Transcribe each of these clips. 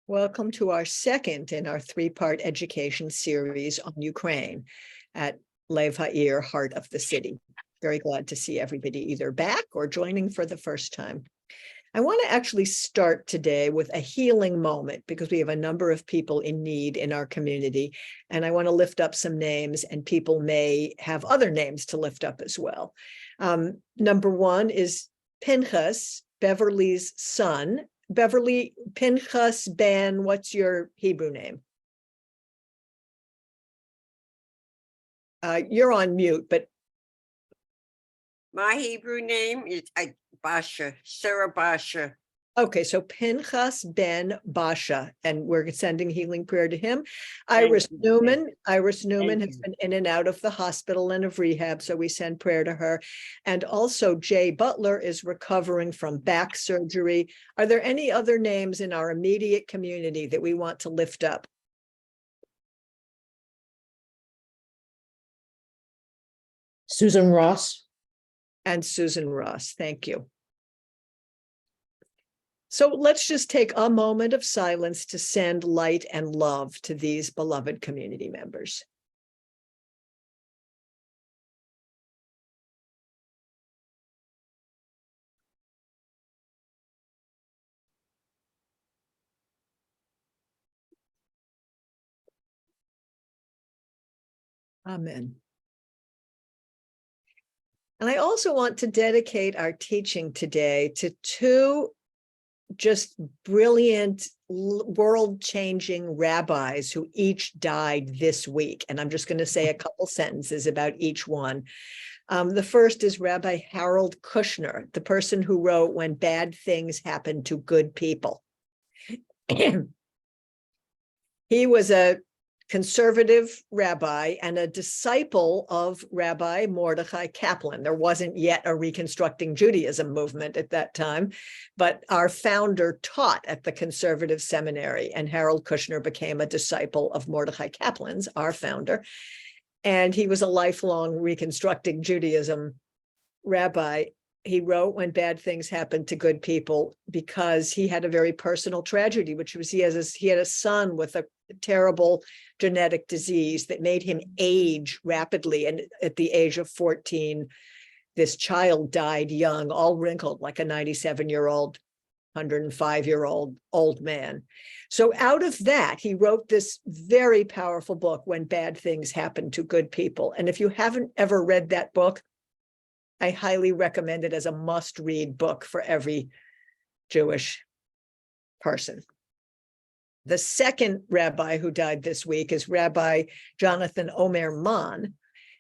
Welcome to our second in our three-part education series on Ukraine at Lev Ha'ir, Heart of the City. Very glad to see everybody either back or joining for the first time. I want to actually start today with a healing moment because we have a number of people in need in our community, and I want to lift up some names, and people may have other names to lift up as well. Number one is Pinchas, Beverly's son. Beverly, Pinchas Ben, what's your Hebrew name? You're on mute, but my Hebrew name is Basha, Sarah Basha. Okay, so Pinchas Ben Basha, and we're sending healing prayer to him. Iris Newman has been in and out of the hospital and of rehab, so we send prayer to her. And also Jay Butler is recovering from back surgery. Are there any other names in our immediate community that we want to lift up? Susan Ross. And Susan Ross, thank you. So let's just take a moment of silence to send light and love to these beloved community members. Amen. And I also want to dedicate our teaching today to two just brilliant, world-changing rabbis who each died this week. And I'm just going to say a couple sentences about each one. The first is Rabbi Harold Kushner, the person who wrote When Bad Things Happen to Good People. He was a conservative rabbi and a disciple of Rabbi Mordechai Kaplan. There wasn't yet a Reconstructing Judaism movement at that time, but our founder taught at the conservative seminary, and Harold Kushner became a disciple of Mordechai Kaplan's, our founder. And he was a lifelong Reconstructing Judaism rabbi. He wrote When Bad Things Happen to Good People because he had a very personal tragedy, which was he had a son with a terrible genetic disease that made him age rapidly. And at the age of 14, this child died young, all wrinkled like a 97-year-old, 105-year-old old man. So out of that, he wrote this very powerful book, When Bad Things Happen to Good People. And if you haven't ever read that book, I highly recommend it as a must-read book for every Jewish person. The second rabbi who died this week is Rabbi Jonathan Omer Mann.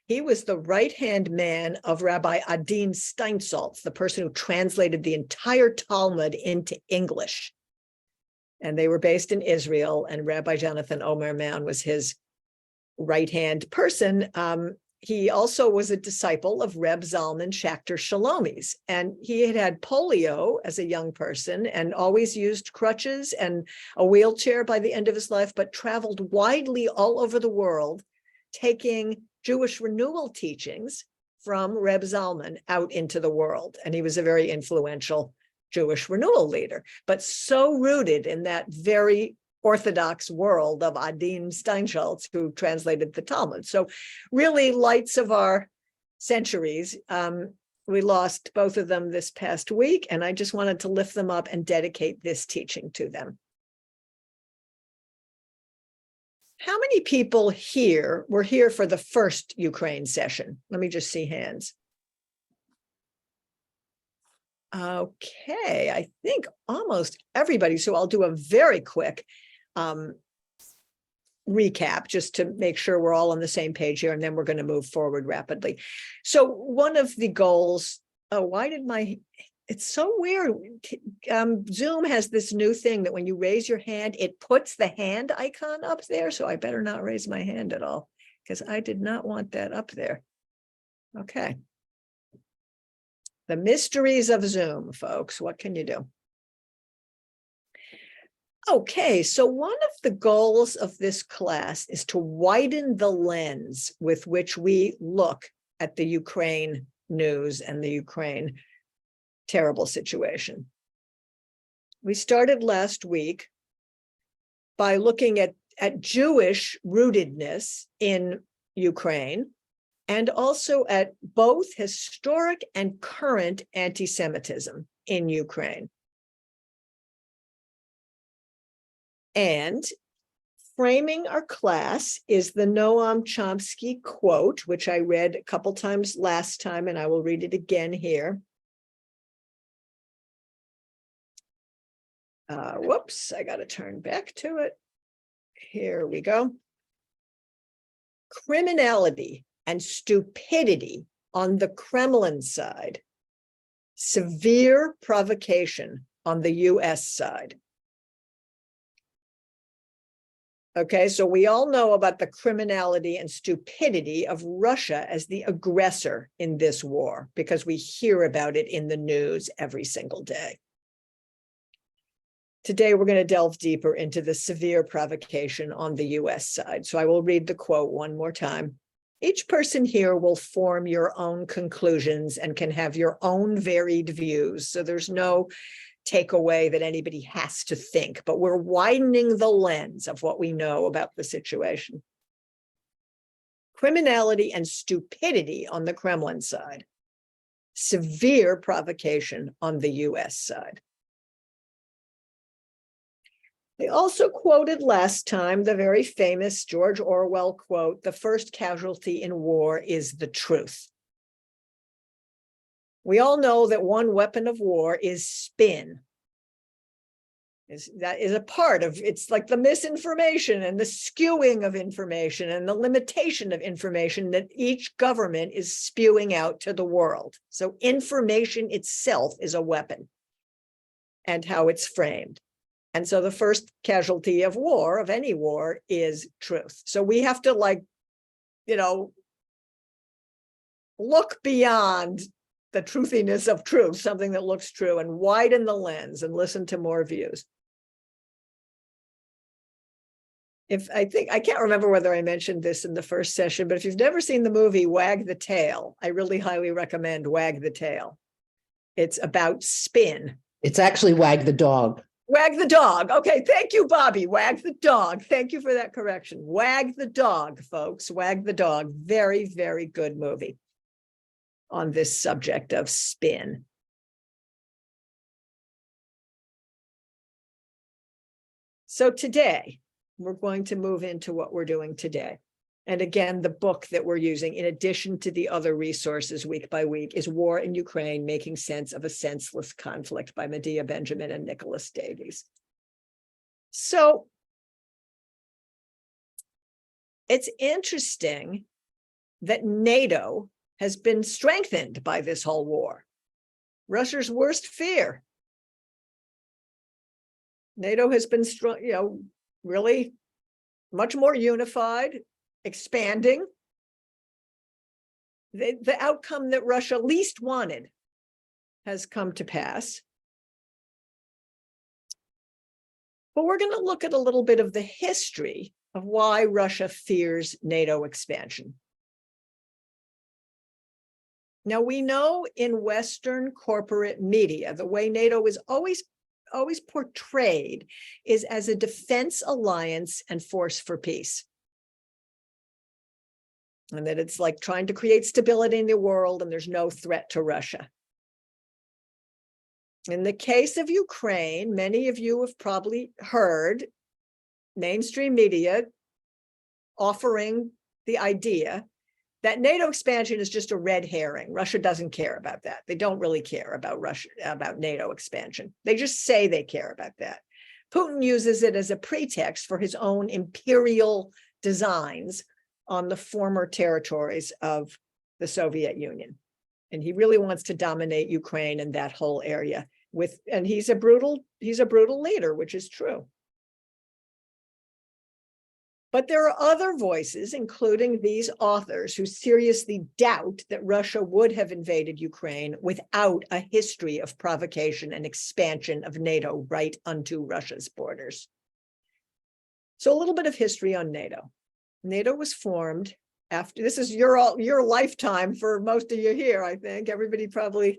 He was the right-hand man of Rabbi Adin Steinsaltz, the person who translated the entire Talmud into English. And they were based in Israel, and Rabbi Jonathan Omer Mann was his right-hand person. He also was a disciple of Reb Zalman Schachter Shalomi's, and he had polio as a young person and always used crutches and a wheelchair by the end of his life, but traveled widely all over the world, taking Jewish renewal teachings from Reb Zalman out into the world. And he was a very influential Jewish renewal leader, but so rooted in that very Orthodox world of Adin Steinsaltz, who translated the Talmud. So really lights of our centuries. We lost both of them this past week, and I just wanted to lift them up and dedicate this teaching to them. How many people here were here for the first Ukraine session? Let me just see hands. Okay, I think almost everybody. So I'll do a very quick recap just to make sure we're all on the same page here, and then we're going to move forward rapidly. So one of the goals, it's so weird. Zoom has this new thing that when you raise your hand, it puts the hand icon up there. So I better not raise my hand at all because I did not want that up there. Okay. The mysteries of Zoom, folks. What can you do? Okay, so one of the goals of this class is to widen the lens with which we look at the Ukraine news and the Ukraine terrible situation. We started last week by looking at Jewish rootedness in Ukraine, and also at both historic and current anti-Semitism in Ukraine. And framing our class is the Noam Chomsky quote, which I read a couple times last time, and I will read it again here. Whoops, I got to turn back to it. Here we go. Criminality and stupidity on the Kremlin side, severe provocation on the US side. Okay, so we all know about the criminality and stupidity of Russia as the aggressor in this war, because we hear about it in the news every single day. Today, we're going to delve deeper into the severe provocation on the US side. So I will read the quote one more time. Each person here will form your own conclusions and can have your own varied views. So there's no takeaway that anybody has to think, but we're widening the lens of what we know about the situation. Criminality and stupidity on the Kremlin side, severe provocation on the US side. They also quoted last time the very famous George Orwell quote, "The first casualty in war is the truth." We all know that one weapon of war is spin. That is a part of, it's like the misinformation and the skewing of information and the limitation of information that each government is spewing out to the world. So information itself is a weapon and how it's framed. And so the first casualty of war, of any war, is truth. So we have to, like, look beyond the truthiness of truth, something that looks true, and widen the lens and listen to more views. I can't remember whether I mentioned this in the first session, but if you've never seen the movie Wag the Tail, I really highly recommend Wag the Tail. It's about spin. It's actually Wag the Dog. Wag the Dog. Okay, thank you, Bobby. Wag the Dog. Thank you for that correction. Wag the Dog, folks. Wag the Dog. Very, very good movie on this subject of spin. So today, we're going to move into what we're doing today. And again, the book that we're using, in addition to the other resources week by week, is War in Ukraine, Making Sense of a Senseless Conflict by Medea Benjamin and Nicholas Davies. So it's interesting that NATO has been strengthened by this whole war. Russia's worst fear. NATO has been strong, really much more unified, expanding. The outcome that Russia least wanted has come to pass. But we're going to look at a little bit of the history of why Russia fears NATO expansion. Now, we know in Western corporate media, the way NATO is always portrayed is as a defense alliance and force for peace. And that it's like trying to create stability in the world and there's no threat to Russia. In the case of Ukraine, many of you have probably heard mainstream media offering the idea that NATO expansion is just a red herring. Russia doesn't care about that. They don't really care about about NATO expansion. They just say they care about that. Putin uses it as a pretext for his own imperial designs on the former territories of the Soviet Union. And he really wants to dominate Ukraine and that whole area and he's a brutal leader, which is true. But there are other voices, including these authors, who seriously doubt that Russia would have invaded Ukraine without a history of provocation and expansion of NATO right unto Russia's borders. So a little bit of history on NATO. NATO was formed after, this is your lifetime for most of you here, I think. Everybody probably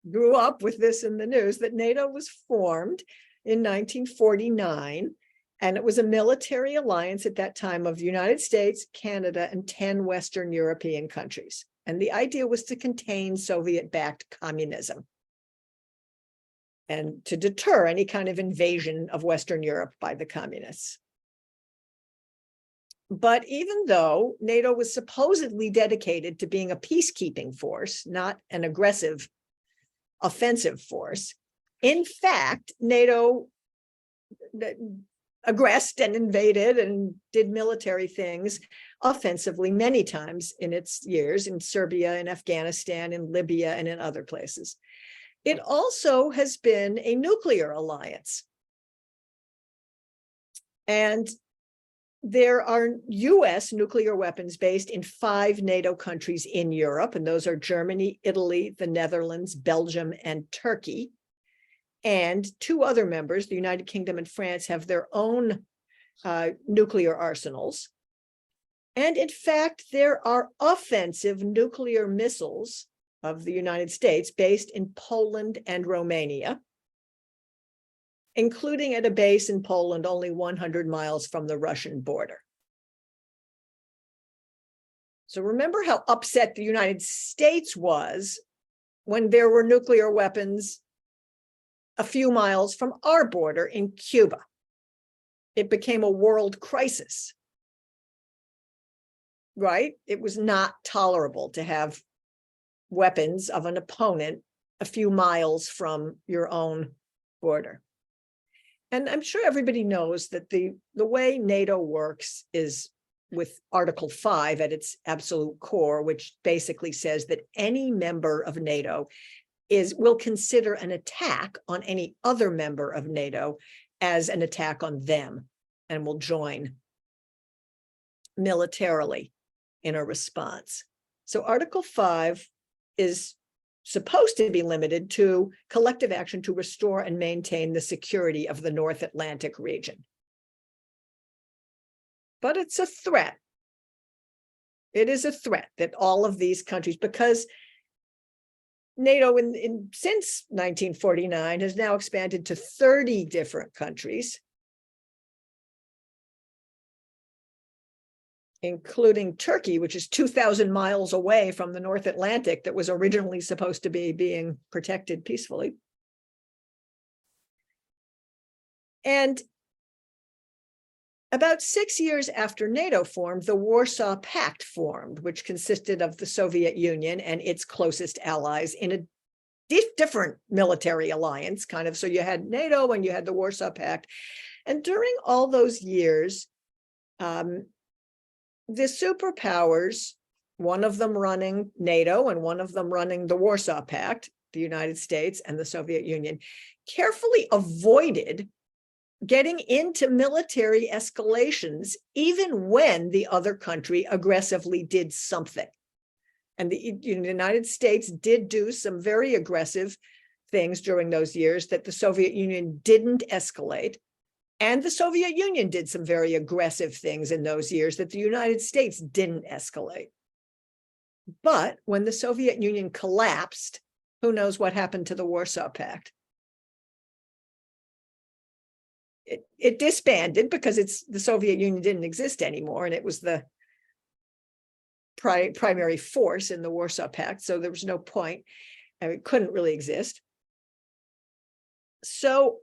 grew up with this in the news, that NATO was formed in 1949 And it was a military alliance at that time of the United States, Canada, and 10 Western European countries. And the idea was to contain Soviet-backed communism and to deter any kind of invasion of Western Europe by the communists. But even though NATO was supposedly dedicated to being a peacekeeping force, not an aggressive offensive force, in fact, NATO aggressed and invaded and did military things offensively many times in its years in Serbia, in Afghanistan, in Libya, and in other places. It also has been a nuclear alliance. And there are US nuclear weapons based in 5 NATO countries in Europe, and those are Germany, Italy, the Netherlands, Belgium, and Turkey. And 2 other members, the United Kingdom and France, have their own nuclear arsenals. And in fact, there are offensive nuclear missiles of the United States based in Poland and Romania, including at a base in Poland only 100 miles from the Russian border. So remember how upset the United States was when there were nuclear weapons a few miles from our border in Cuba. It became a world crisis, right? It was not tolerable to have weapons of an opponent a few miles from your own border. And I'm sure everybody knows that the way NATO works is with Article 5 at its absolute core, which basically says that any member of NATO will consider an attack on any other member of NATO as an attack on them and will join militarily in a response. So Article 5 is supposed to be limited to collective action to restore and maintain the security of the North Atlantic region. But it's a threat. It is a threat that all of these countries, because NATO since 1949 has now expanded to 30 different countries, including Turkey, which is 2,000 miles away from the North Atlantic that was originally supposed to be being protected peacefully. And about 6 years after NATO formed, the Warsaw Pact formed, which consisted of the Soviet Union and its closest allies in a different military alliance, kind of. So you had NATO and you had the Warsaw Pact. And during all those years, the superpowers, one of them running NATO and one of them running the Warsaw Pact, the United States and the Soviet Union, carefully avoided getting into military escalations, even when the other country aggressively did something. And the United States did do some very aggressive things during those years that the Soviet Union didn't escalate. And the Soviet Union did some very aggressive things in those years that the United States didn't escalate. But when the Soviet Union collapsed, who knows what happened to the Warsaw Pact? It disbanded because the Soviet Union didn't exist anymore, and it was the primary force in the Warsaw Pact, so there was no point. It couldn't really exist. So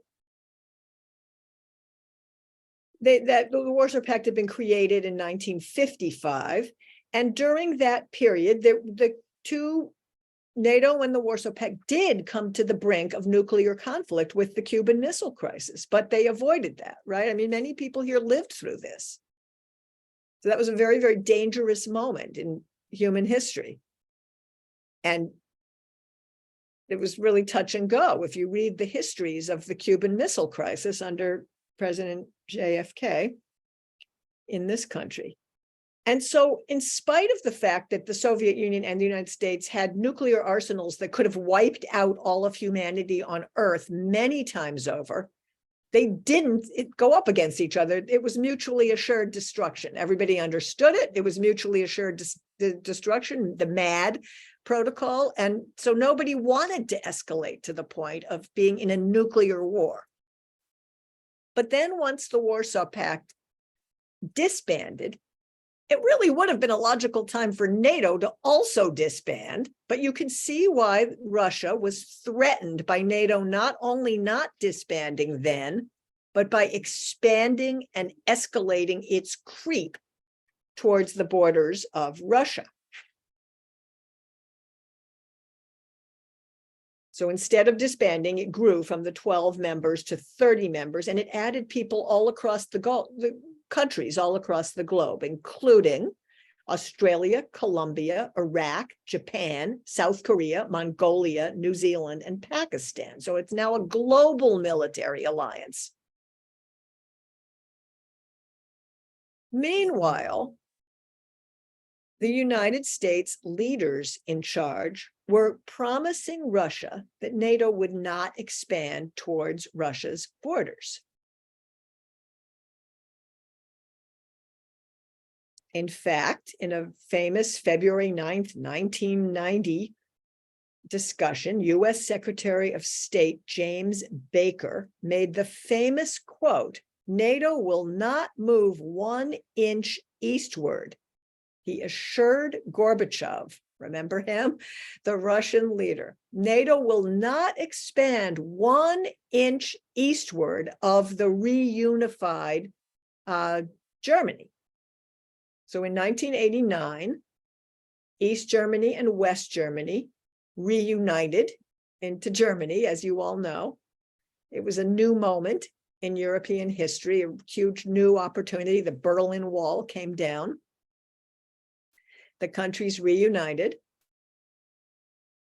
the Warsaw Pact had been created in 1955, and during that period, the 2 NATO and the Warsaw Pact did come to the brink of nuclear conflict with the Cuban Missile Crisis, but they avoided that, right? I mean, many people here lived through this. So that was a very, very dangerous moment in human history. And it was really touch and go. If you read the histories of the Cuban Missile Crisis under President JFK in this country. And so in spite of the fact that the Soviet Union and the United States had nuclear arsenals that could have wiped out all of humanity on Earth many times over, they didn't go up against each other. It was mutually assured destruction. Everybody understood it. It was mutually assured destruction, the MAD protocol. And so nobody wanted to escalate to the point of being in a nuclear war. But then once the Warsaw Pact disbanded, it really would have been a logical time for NATO to also disband, but you can see why Russia was threatened by NATO not only not disbanding then, but by expanding and escalating its creep towards the borders of Russia. So instead of disbanding, it grew from the 12 members to 30 members, and it added people all across the countries all across the globe, including Australia, Colombia, Iraq, Japan, South Korea, Mongolia, New Zealand, and Pakistan. So it's now a global military alliance. Meanwhile, the United States leaders in charge were promising Russia that NATO would not expand towards Russia's borders. In fact, in a famous February 9th, 1990 discussion, U.S. Secretary of State James Baker made the famous quote, "NATO will not move 1 inch eastward." He assured Gorbachev, remember him, the Russian leader, NATO will not expand 1 inch eastward of the reunified Germany. So in 1989, East Germany and West Germany reunited into Germany, as you all know. It was a new moment in European history, a huge new opportunity. The Berlin Wall came down. The countries reunited.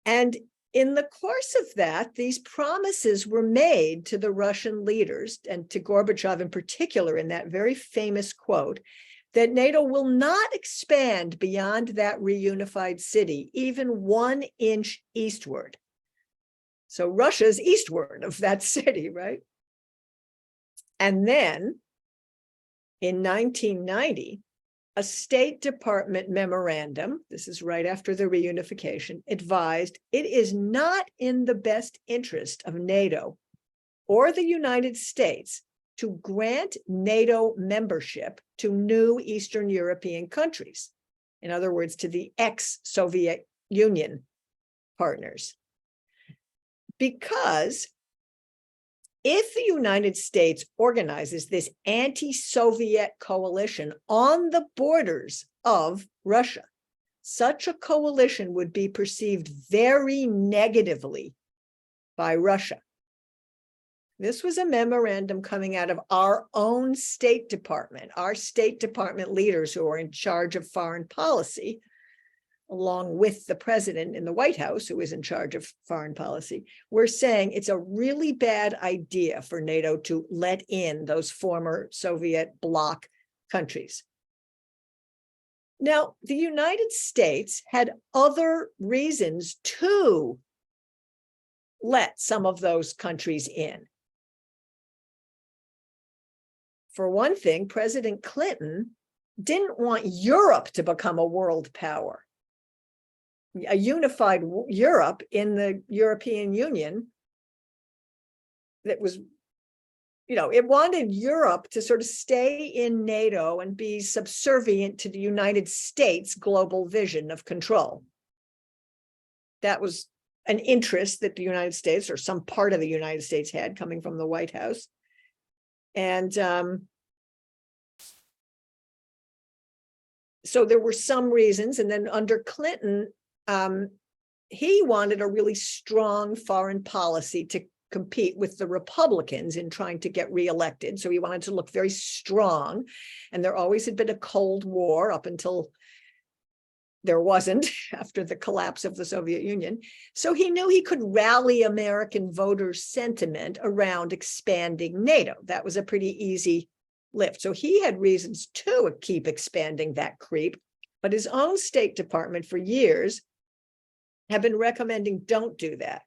And in the course of that, these promises were made to the Russian leaders and to Gorbachev in particular in that very famous quote, that NATO will not expand beyond that reunified city, even 1 inch eastward. So Russia's eastward of that city, right? And then in 1990, a State Department memorandum, this is right after the reunification, advised it is not in the best interest of NATO or the United States to grant NATO membership to new Eastern European countries. In other words, to the ex-Soviet Union partners. Because if the United States organizes this anti-Soviet coalition on the borders of Russia, such a coalition would be perceived very negatively by Russia. This was a memorandum coming out of our own State Department, our State Department leaders who are in charge of foreign policy, along with the president in the White House, who is in charge of foreign policy. We're saying it's a really bad idea for NATO to let in those former Soviet bloc countries. Now, the United States had other reasons to let some of those countries in. For one thing, President Clinton didn't want Europe to become a world power. A unified Europe in the European Union that was, it wanted Europe to sort of stay in NATO and be subservient to the United States' global vision of control. That was an interest that the United States or some part of the United States had coming from the White House. And so there were some reasons. And then under Clinton, he wanted a really strong foreign policy to compete with the Republicans in trying to get reelected. So he wanted to look very strong. And there always had been a Cold War up until there wasn't after the collapse of the Soviet Union. So he knew he could rally American voters' sentiment around expanding NATO. That was a pretty easy lift. So he had reasons to keep expanding that creep, but his own State Department for years have been recommending don't do that.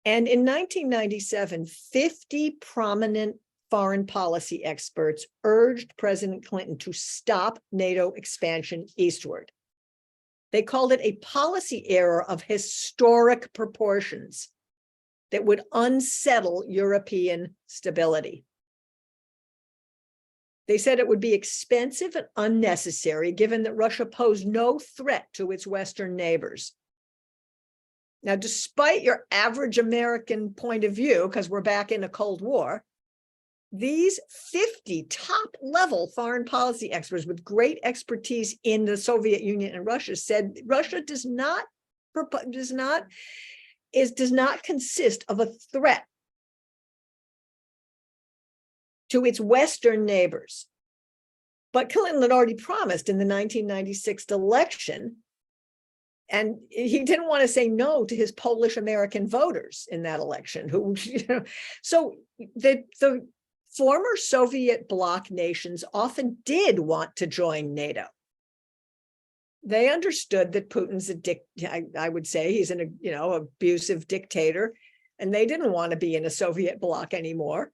And in 1997, 50 prominent foreign policy experts urged President Clinton to stop NATO expansion eastward. They called it a policy error of historic proportions that would unsettle European stability. They said it would be expensive and unnecessary, given that Russia posed no threat to its Western neighbors. Now, despite your average American point of view, because we're back in a Cold War, these 50 top-level foreign policy experts with great expertise in the Soviet Union and Russia said Russia does not consist of a threat to its Western neighbors. But Clinton had already promised in the 1996 election, and he didn't want to say no to his Polish American voters in that election. So the former Soviet bloc nations often did want to join NATO. They understood that Putin's I would say he's an abusive dictator, and they didn't want to be in a Soviet bloc anymore.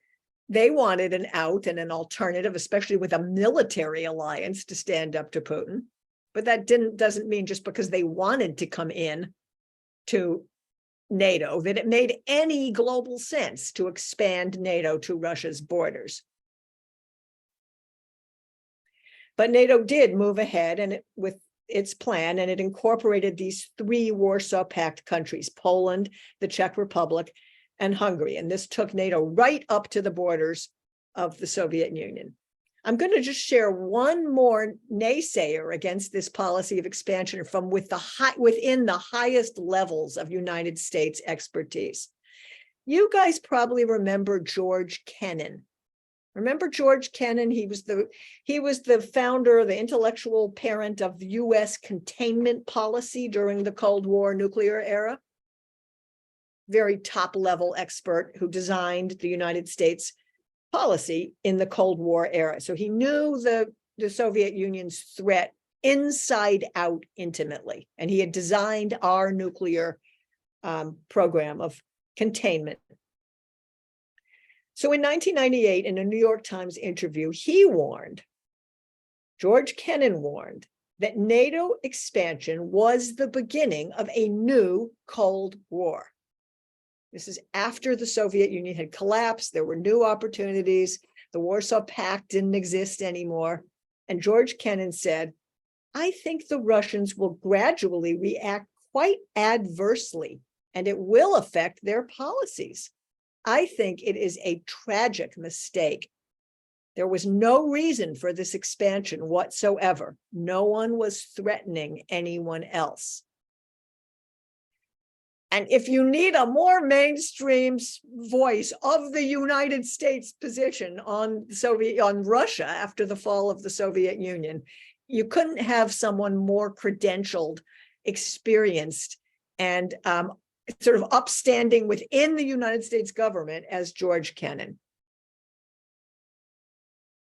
They wanted an out and an alternative, especially with a military alliance to stand up to Putin. But that doesn't mean just because they wanted to come in to NATO that it made any global sense to expand NATO to Russia's borders. But NATO did move ahead with its plan, and it incorporated these 3 Warsaw Pact countries, Poland, the Czech Republic, and Hungary. And this took NATO right up to the borders of the Soviet Union. I'm going to just share one more naysayer against this policy of expansion from within the highest levels of United States expertise. You guys probably remember George Kennan. Remember George Kennan? He was the founder, the intellectual parent of the U.S. containment policy during the Cold War nuclear era. Very top-level expert who designed the United States policy in the Cold War era. So he knew the Soviet Union's threat inside out intimately, and he had designed our nuclear program of containment. So in 1998, in a New York Times interview, George Kennan warned that NATO expansion was the beginning of a new Cold War. This is after the Soviet Union had collapsed. There were new opportunities. The Warsaw Pact didn't exist anymore. And George Kennan said, I think the Russians will gradually react quite adversely, and it will affect their policies. I think it is a tragic mistake. There was no reason for this expansion whatsoever. No one was threatening anyone else. And if you need a more mainstream voice of the United States position on Russia after the fall of the Soviet Union, you couldn't have someone more credentialed, experienced, and sort of upstanding within the United States government as George Kennan.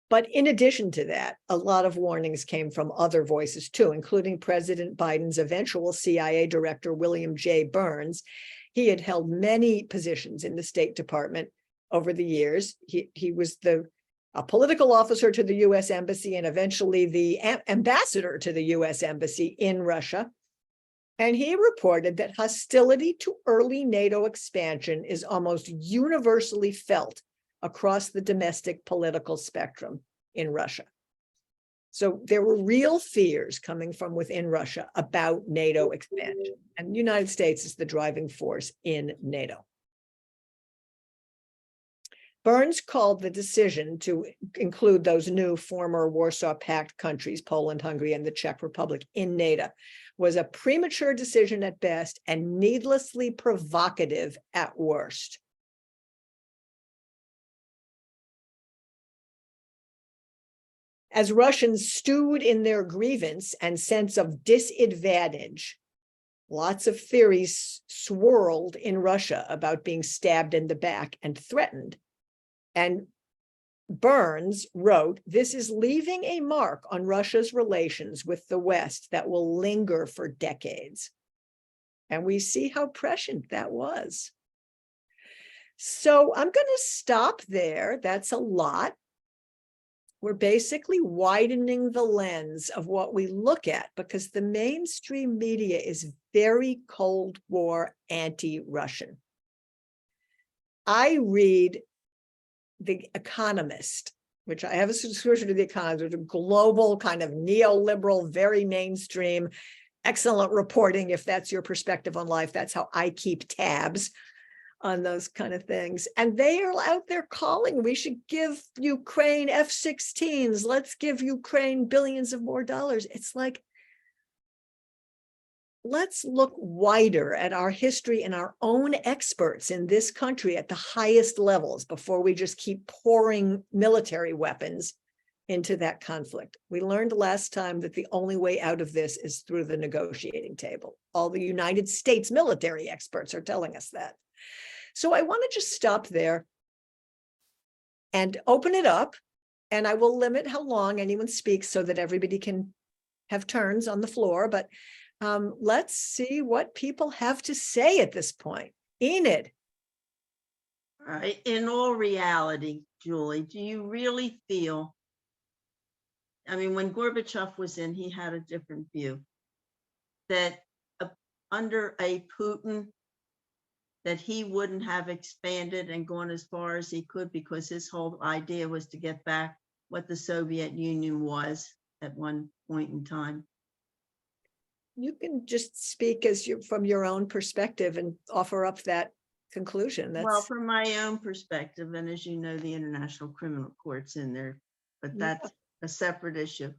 But in addition to that, a lot of warnings came from other voices too, including President Biden's eventual CIA director, William J. Burns. He had held many positions in the State Department over the years. He was a political officer to the U.S. Embassy and eventually the ambassador to the U.S. Embassy in Russia. And he reported that hostility to early NATO expansion is almost universally felt across the domestic political spectrum in Russia. So there were real fears coming from within Russia about NATO expansion, and the United States is the driving force in NATO. Burns called the decision to include those new former Warsaw Pact countries, Poland, Hungary, and the Czech Republic, in NATO, was a premature decision at best and needlessly provocative at worst. As Russians stewed in their grievance and sense of disadvantage, lots of theories swirled in Russia about being stabbed in the back and threatened. And Burns wrote, "This is leaving a mark on Russia's relations with the West that will linger for decades." And we see how prescient that was. So I'm going to stop there. That's a lot. We're basically widening the lens of what we look at because the mainstream media is very Cold War anti-Russian. I read The Economist which I have a subscription to The Economist, which is a global kind of neoliberal, very mainstream, excellent reporting. If that's your perspective on life, that's how I keep tabs on those kind of things. And they are out there calling, we should give Ukraine F-16s. Let's give Ukraine billions of more dollars. It's like, let's look wider at our history and our own experts in this country at the highest levels before we just keep pouring military weapons into that conflict. We learned last time that the only way out of this is through the negotiating table. All the United States military experts are telling us that. So I want to just stop there and open it up, and I will limit how long anyone speaks so that everybody can have turns on the floor, but let's see what people have to say at this point. Enid. In all reality, Julie, do you really feel, I mean, when Gorbachev was in, he had a different view, that under a Putin, that he wouldn't have expanded and gone as far as he could, because his whole idea was to get back what the Soviet Union was at one point in time? You can just speak as you from your own perspective and offer up that conclusion. Well, from my own perspective, and as you know, the International Criminal Court's in there, but that's a separate issue.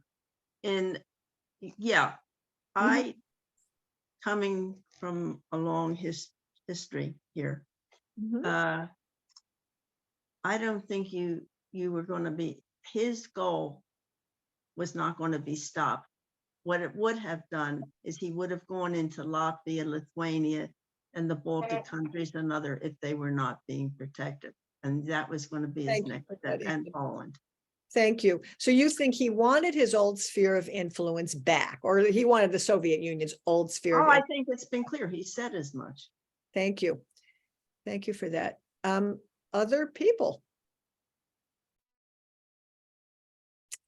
And yeah, I, coming from a long history here, I don't think you were going to be, his goal was not going to be stopped. What it would have done is he would have gone into Latvia, Lithuania, and the Baltic countries and other, if they were not being protected. And that was going to be his next step, and Poland. Thank you. So you think he wanted his old sphere of influence back, or he wanted the Soviet Union's old sphere? Oh, I think it's been clear. He said as much. Thank you. Thank you for that. Other people?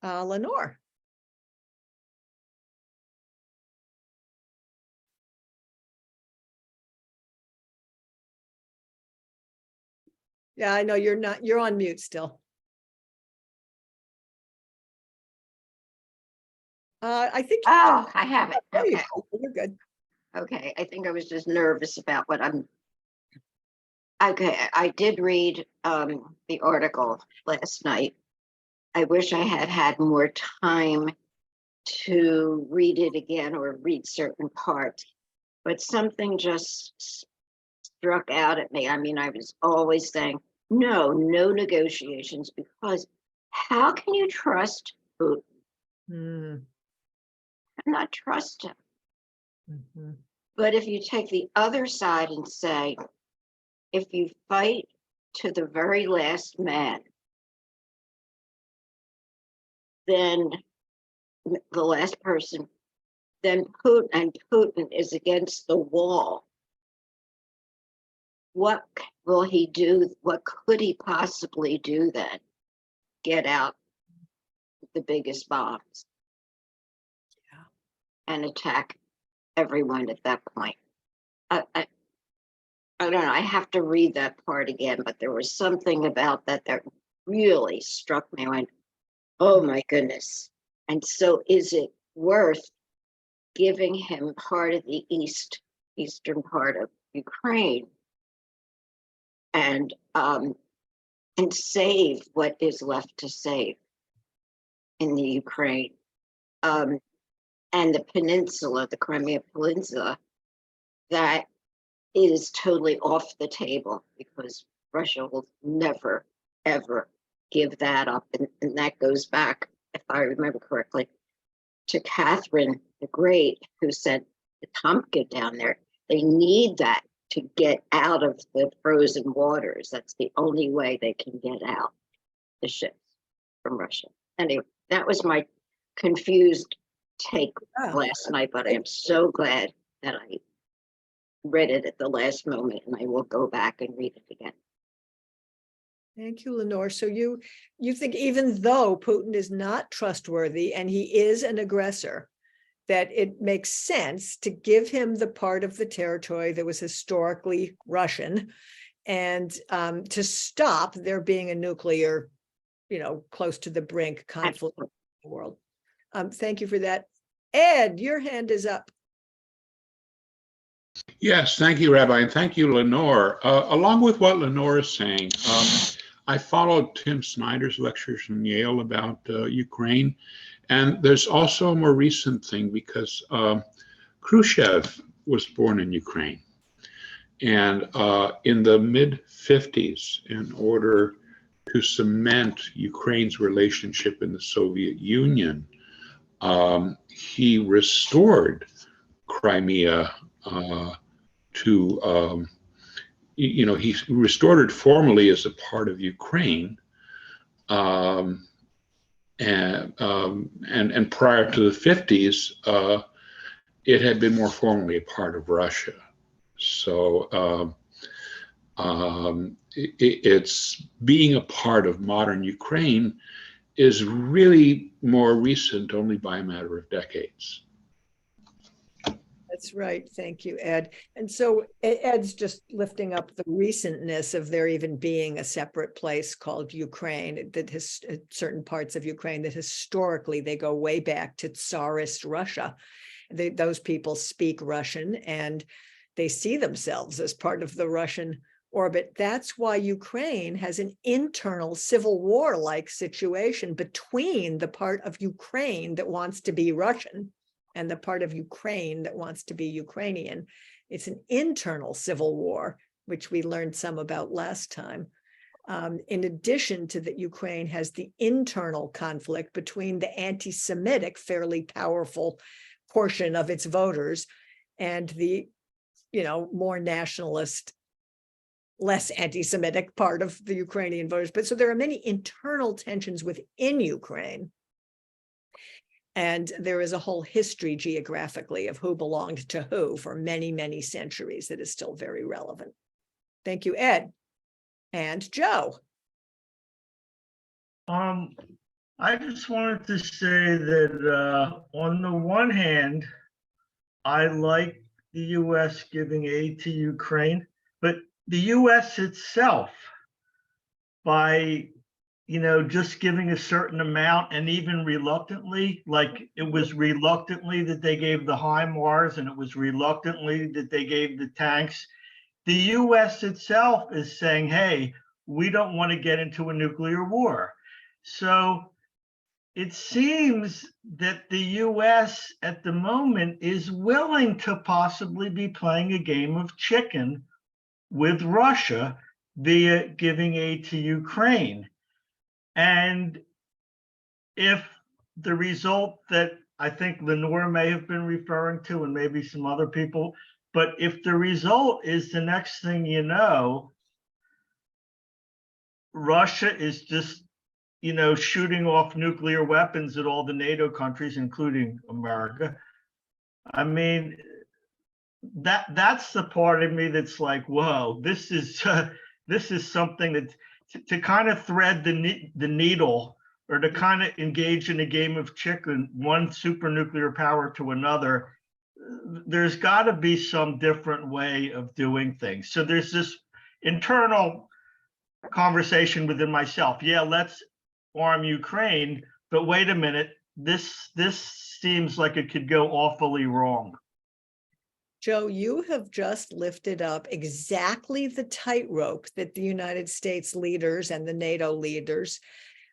Lenore. Yeah, I know you're not, you're on mute still. I think. Oh, I have it. There you Okay. go. You're good. Okay. I think I was just nervous about what I'm. Okay. I did read the article last night. I wish I had had more time to read it again or read certain parts, but something just struck out at me. I mean, I was always saying, no negotiations, because how can you trust Putin? Not trust him. But if you take the other side and say, if you fight to the very last man, then the last person, then Putin is against the wall. What will he do? What could he possibly do then? Get out the biggest bombs and attack everyone at that point. I don't know. I have to read that part again, but there was something about that really struck me. I went, oh my goodness. And so is it worth giving him part of the eastern part of Ukraine and save what is left to save in the Ukraine? And the peninsula, the Crimea Peninsula, that is totally off the table, because Russia will never, ever give that up. And that goes back, if I remember correctly, to Catherine the Great, who sent the Tomka down there. They need that to get out of the frozen waters. That's the only way they can get out the ships from Russia. Anyway, that was my confused take last night, but I am so glad that I read it at the last moment, and I will go back and read it again. Thank you, Lenore. So you think even though Putin is not trustworthy and he is an aggressor, that it makes sense to give him the part of the territory that was historically Russian, and to stop there being a nuclear close to the brink conflict in Absolutely. the world. Thank you for that. Ed, your hand is up. Yes, thank you, Rabbi, and thank you, Lenore. Along with what Lenore is saying, I followed Tim Snyder's lectures from Yale about Ukraine, and there's also a more recent thing because Khrushchev was born in Ukraine, and in the mid-50s, in order to cement Ukraine's relationship in the Soviet Union, he restored Crimea to, he restored it formally as a part of Ukraine, and prior to the 50s, it had been more formally a part of Russia. So it's being a part of modern Ukraine is really more recent, only by a matter of decades. That's right. Thank you, Ed. And so Ed's just lifting up the recentness of there even being a separate place called Ukraine that has certain parts of Ukraine that historically they go way back to Tsarist Russia. Those people speak Russian and they see themselves as part of the Russian orbit. That's why Ukraine has an internal civil war-like situation between the part of Ukraine that wants to be Russian and the part of Ukraine that wants to be Ukrainian. It's an internal civil war, which we learned some about last time. In addition to that, Ukraine has the internal conflict between the anti-Semitic, fairly powerful portion of its voters and the, more nationalist, less anti-Semitic part of the Ukrainian voters. But so there are many internal tensions within Ukraine. And there is a whole history geographically of who belonged to who for many, many centuries that is still very relevant. Thank you, Ed. And Joe. I just wanted to say that on the one hand, I like the U.S. giving aid to Ukraine, but the U.S. itself, by just giving a certain amount and even reluctantly, like it was reluctantly that they gave the HIMARS and it was reluctantly that they gave the tanks. The US itself is saying, hey, we don't want to get into a nuclear war. So it seems that the US at the moment is willing to possibly be playing a game of chicken with Russia via giving aid to Ukraine. And if the result that I think Lenore may have been referring to, and maybe some other people, but if the result is the next thing you know, Russia is just, shooting off nuclear weapons at all the NATO countries, including America. I mean, that's the part of me that's like, whoa, this is something that to kind of thread the needle, or to kind of engage in a game of chicken, one super nuclear power to another. There's got to be some different way of doing things. So there's this internal conversation within myself. Yeah, let's arm Ukraine, but wait a minute, this seems like it could go awfully wrong. Joe, you have just lifted up exactly the tightrope that the United States leaders and the NATO leaders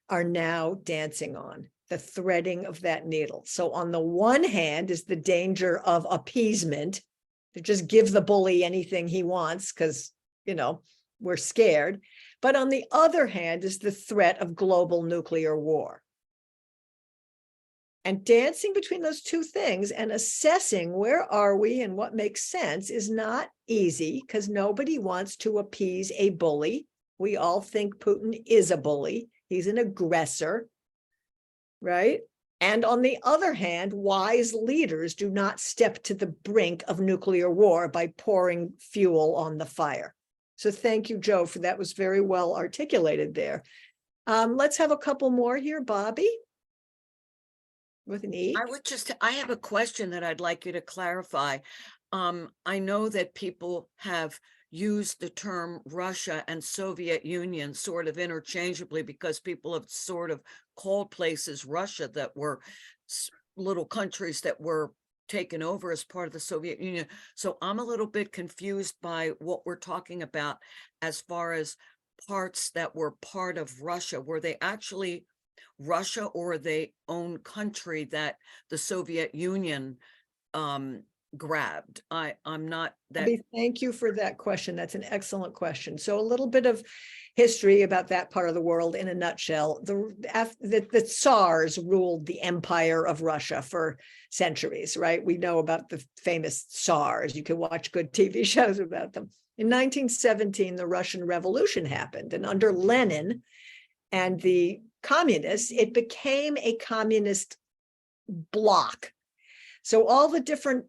are now dancing on, the threading of that needle. So on the one hand is the danger of appeasement, to just give the bully anything he wants because, we're scared. But on the other hand is the threat of global nuclear war. And dancing between those two things and assessing where are we and what makes sense is not easy because nobody wants to appease a bully. We all think Putin is a bully. He's an aggressor, right? And on the other hand, wise leaders do not step to the brink of nuclear war by pouring fuel on the fire. So thank you, Joe, for that was very well articulated there. Let's have a couple more here. Bobby? With an E. I have a question that I'd like you to clarify. I know that people have use the term Russia and Soviet Union sort of interchangeably, because people have sort of called places Russia that were little countries that were taken over as part of the Soviet Union. So I'm a little bit confused by what we're talking about as far as parts that were part of Russia. Were they actually Russia, or are they own country that the Soviet Union grabbed? I'm not that. Abby, thank you for that question. That's an excellent question. So a little bit of history about that part of the world in a nutshell. The Tsars ruled the empire of Russia for centuries, right? We know about the famous Tsars. You can watch good TV shows about them. In 1917, the Russian Revolution happened, and under Lenin and the communists, it became a communist bloc. So all the different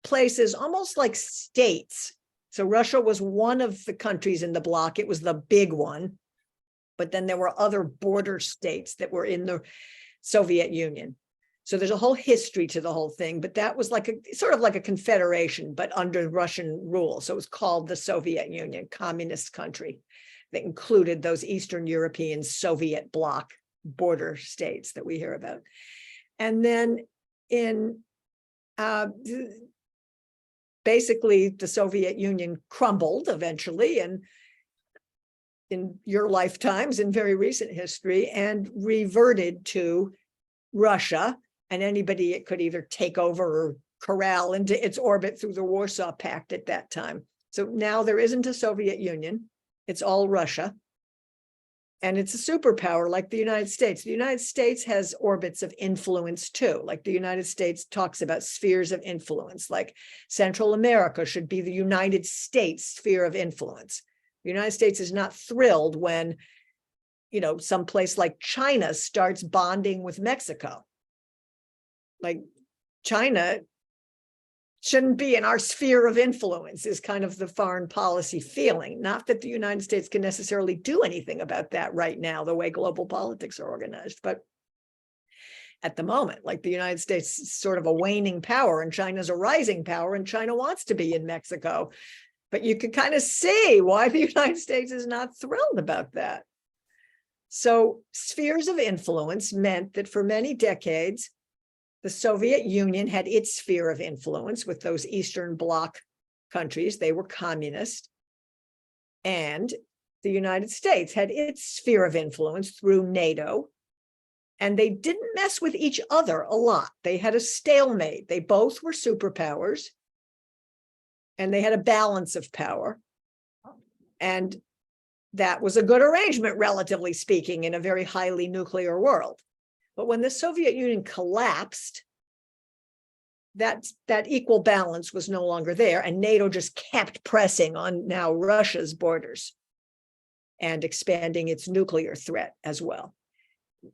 places, almost like states. So Russia was one of the countries in the bloc. It was the big one. But then there were other border states that were in the Soviet Union. So there's a whole history to the whole thing, but that was like a sort of like a confederation, but under Russian rule. So it was called the Soviet Union, communist country that included those Eastern European Soviet bloc border states that we hear about. And then in basically the Soviet Union crumbled eventually, and in your lifetimes, in very recent history, and reverted to Russia, and anybody it could either take over or corral into its orbit through the Warsaw Pact at that time. So now there isn't a Soviet Union, it's all Russia. And it's a superpower like the United States. The United States has orbits of influence too. Like the United States talks about spheres of influence, like Central America should be the United States sphere of influence. The United States is not thrilled when, some place like China starts bonding with Mexico. Like China shouldn't be in our sphere of influence is kind of the foreign policy feeling. Not that the United States can necessarily do anything about that right now, the way global politics are organized. But at the moment, like the United States is sort of a waning power and China's a rising power, and China wants to be in Mexico. But you can kind of see why the United States is not thrilled about that. So spheres of influence meant that for many decades, the Soviet Union had its sphere of influence with those Eastern Bloc countries. They were communist. And the United States had its sphere of influence through NATO. And they didn't mess with each other a lot. They had a stalemate. They both were superpowers. And they had a balance of power. And that was a good arrangement, relatively speaking, in a very highly nuclear world. But when the Soviet Union collapsed, that equal balance was no longer there, and NATO just kept pressing on now Russia's borders and expanding its nuclear threat as well.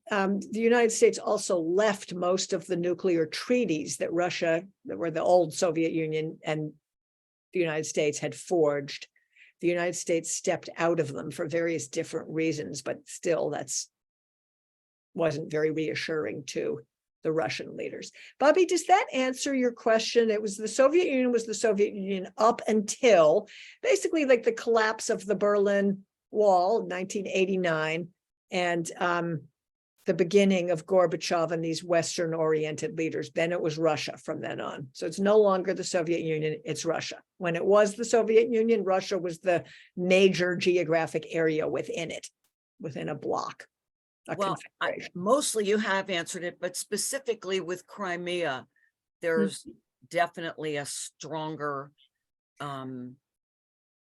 The United States also left most of the nuclear treaties that were the old Soviet Union and the United States had forged. The United States stepped out of them for various different reasons, but still wasn't very reassuring to the Russian leaders. Bobby, does that answer your question? It was the Soviet Union was the Soviet Union up until basically like the collapse of the Berlin Wall in 1989 and the beginning of Gorbachev and these Western-oriented leaders. Then it was Russia from then on. So it's no longer the Soviet Union, it's Russia. When it was the Soviet Union, Russia was the major geographic area within it, within a bloc. Well, mostly you have answered it, but specifically with Crimea, there's definitely a stronger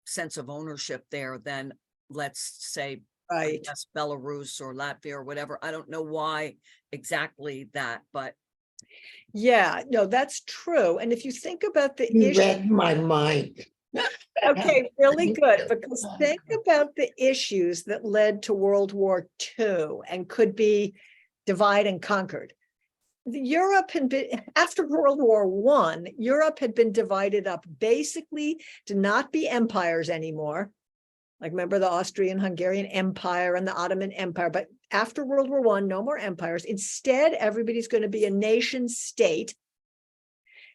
sense of ownership there than, let's say, I guess Belarus or Latvia or whatever. I don't know why exactly that, but yeah, no, that's true. And if you think about the You issue, read my mind. okay, really good, because think about the issues that led to World War II and could be divide and conquered. Europe had been, after World War I, Europe had been divided up basically to not be empires anymore. Like remember the Austrian-Hungarian Empire and the Ottoman Empire, but after World War I, no more empires. Instead, everybody's going to be a nation state.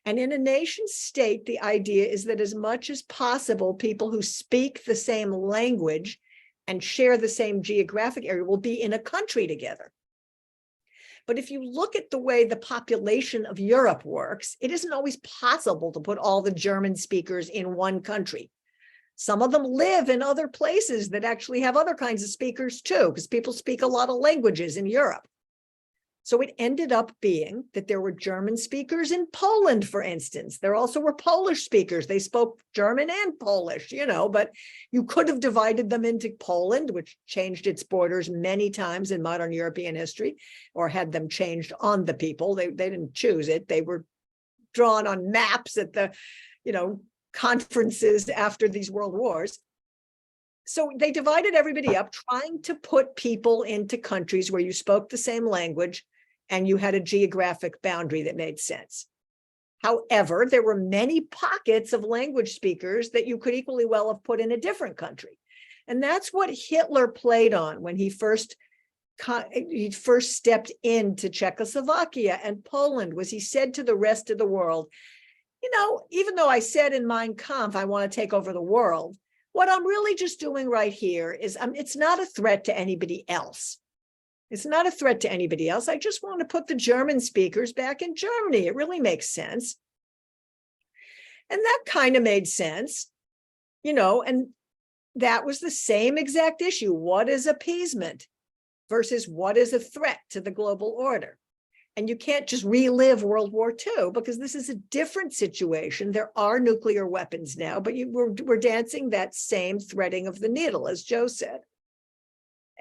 And in a nation state, the idea is that as much as possible, people who speak the same language and share the same geographic area will be in a country together. But if you look at the way the population of Europe works, it isn't always possible to put all the German speakers in one country. Some of them live in other places that actually have other kinds of speakers too, because people speak a lot of languages in Europe. So it ended up being that there were German speakers in Poland, for instance. There also were Polish speakers. They spoke German and Polish, but you could have divided them into Poland, which changed its borders many times in modern European history, or had them changed on the people. They didn't choose it. They were drawn on maps at the, conferences after these world wars. So they divided everybody up, trying to put people into countries where you spoke the same language and you had a geographic boundary that made sense. However, there were many pockets of language speakers that you could equally well have put in a different country. And that's what Hitler played on when he first stepped into Czechoslovakia and Poland, was he said to the rest of the world, even though I said in Mein Kampf, I want to take over the world, what I'm really just doing right here is it's not a threat to anybody else. It's not a threat to anybody else. I just want to put the German speakers back in Germany. It really makes sense. And that kind of made sense, and that was the same exact issue. What is appeasement versus what is a threat to the global order? And you can't just relive World War II, because this is a different situation. There are nuclear weapons now, but we're dancing that same threading of the needle, as Joe said,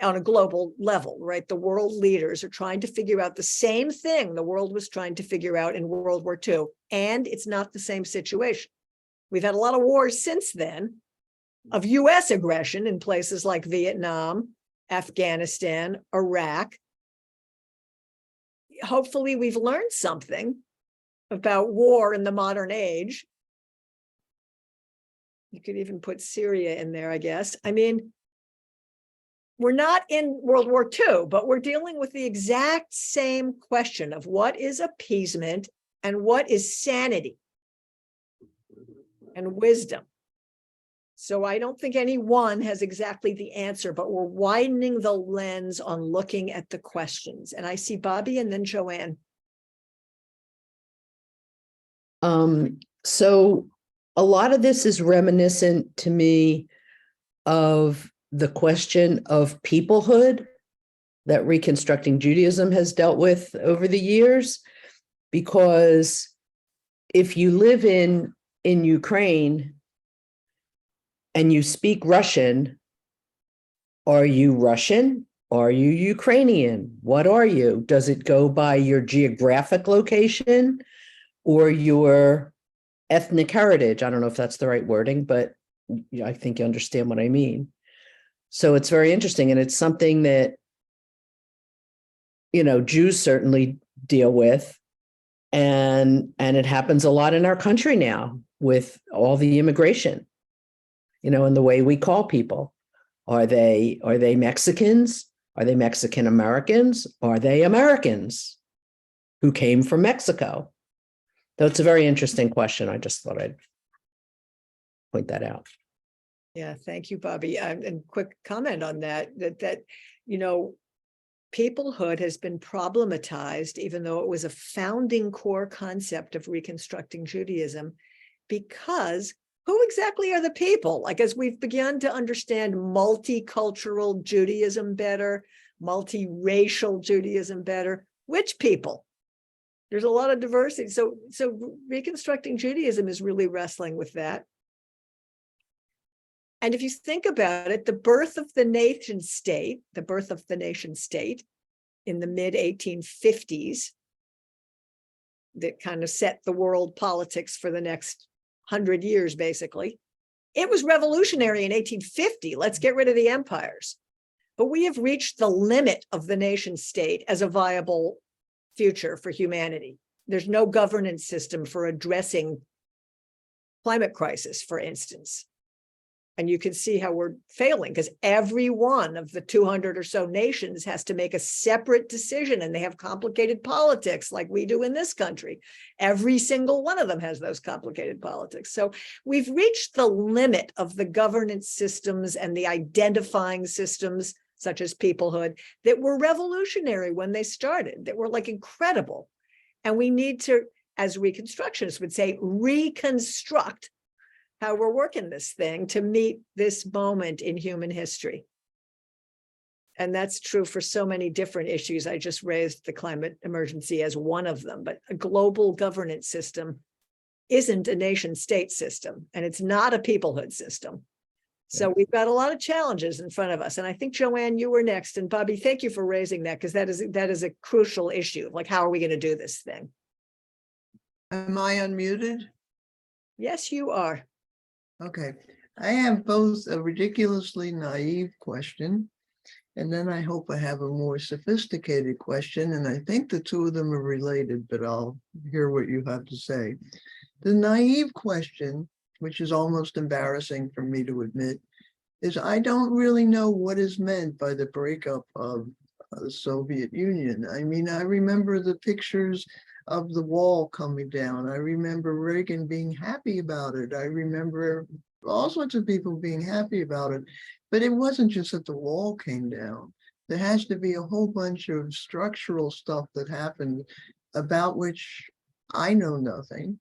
on a global level, right? The world leaders are trying to figure out the same thing the world was trying to figure out in World War II, and it's not the same situation. We've had a lot of wars since then of US aggression in places like Vietnam, Afghanistan, Iraq. Hopefully we've learned something about war in the modern age. You could even put Syria in there, I guess. We're not in World War II, but we're dealing with the exact same question of what is appeasement and what is sanity and wisdom. So I don't think any one has exactly the answer, but we're widening the lens on looking at the questions. And I see Bobby and then Joanne. So a lot of this is reminiscent to me of the question of peoplehood that Reconstructing Judaism has dealt with over the years, because if you live in Ukraine and you speak Russian, are you Russian? Are you Ukrainian? What are you? Does it go by your geographic location or your ethnic heritage? I don't know if that's the right wording, but I think you understand what I mean. So it's very interesting. And it's something that, Jews certainly deal with. And it happens a lot in our country now with all the immigration. And the way we call people. Are they Mexicans? Are they Mexican Americans? Are they Americans who came from Mexico? So it's a very interesting question. I just thought I'd point that out. Yeah, thank you, Bobby. And quick comment on that peoplehood has been problematized, even though it was a founding core concept of Reconstructing Judaism, because who exactly are the people? Like, as we've begun to understand multicultural Judaism better, multiracial Judaism better, which people? There's a lot of diversity. So Reconstructing Judaism is really wrestling with that. And if you think about it, the birth of the nation state in the mid-1850s, that kind of set the world politics for the next 100 years, basically. It was revolutionary in 1850. Let's get rid of the empires. But we have reached the limit of the nation state as a viable future for humanity. There's no governance system for addressing climate crisis, for instance. And you can see how we're failing because every one of the 200 or so nations has to make a separate decision, and they have complicated politics like we do in this country. Every single one of them has those complicated politics. So we've reached the limit of the governance systems and the identifying systems, such as peoplehood, that were revolutionary when they started, that were like incredible. And we need to, as reconstructionists would say, reconstruct how we're working this thing to meet this moment in human history. And that's true for so many different issues. I just raised the climate emergency as one of them, but a global governance system isn't a nation state system, and it's not a peoplehood system. So we've got a lot of challenges in front of us. And I think, Joanne, you were next. And Bobby, thank you for raising that, because that is a crucial issue. Like, how are we going to do this thing? Am I unmuted? Yes, you are. Okay, I have both a ridiculously naive question, and then I hope I have a more sophisticated question, and I think the two of them are related, but I'll hear what you have to say. The naive question, which is almost embarrassing for me to admit, is I don't really know what is meant by the breakup of the Soviet Union. I mean, I remember the pictures of the wall coming down. I remember Reagan being happy about it. I remember all sorts of people being happy about it. But it wasn't just that the wall came down. There has to be a whole bunch of structural stuff that happened about which I know nothing.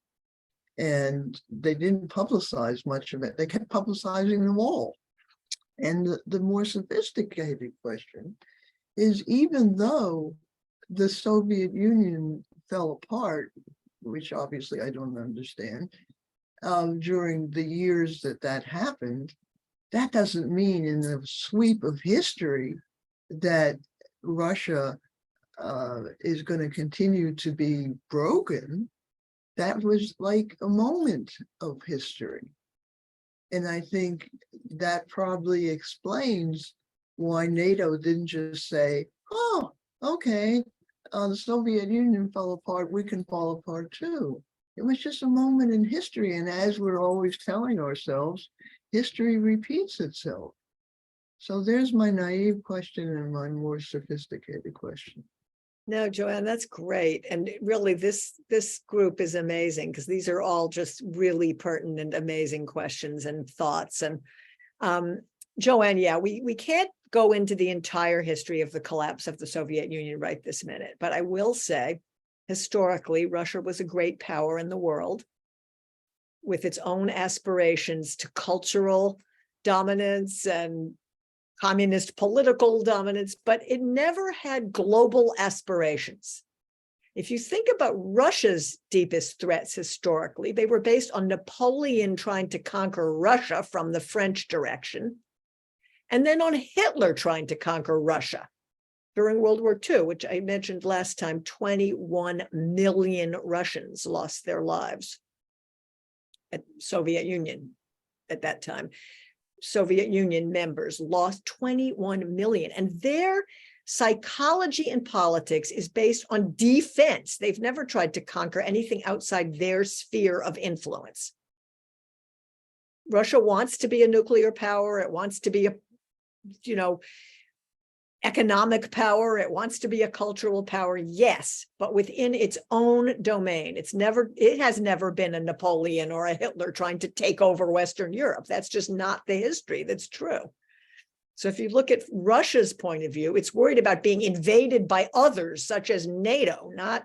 And they didn't publicize much of it. They kept publicizing the wall. And the more sophisticated question is, even though the Soviet Union fell apart, which obviously I don't understand, during the years that happened, that doesn't mean in the sweep of history that Russia is going to continue to be broken. That was like a moment of history. And I think that probably explains why NATO didn't just say, oh, okay, the Soviet Union fell apart, we can fall apart too. It was just a moment in history. And as we're always telling ourselves, history repeats itself. So there's my naive question and my more sophisticated question. No, Joanne, that's great. And really, this group is amazing, because these are all just really pertinent, amazing questions and thoughts. And Joanne, yeah, we can't go into the entire history of the collapse of the Soviet Union right this minute, but I will say, historically, Russia was a great power in the world with its own aspirations to cultural dominance and communist political dominance, but it never had global aspirations. If you think about Russia's deepest threats historically, they were based on Napoleon trying to conquer Russia from the French direction, and then on Hitler trying to conquer Russia during World War II, which I mentioned last time. 21 million Russians lost their lives at Soviet Union at that time. Soviet Union members lost 21 million, and their psychology and politics is based on defense. They've never tried to conquer anything outside their sphere of influence. Russia wants to be a nuclear power. It wants to be a, economic power. It wants to be a cultural power, yes, but within its own domain. It has never been a Napoleon or a Hitler trying to take over Western Europe. That's just not the history that's true. So if you look at Russia's point of view, it's worried about being invaded by others, such as NATO, not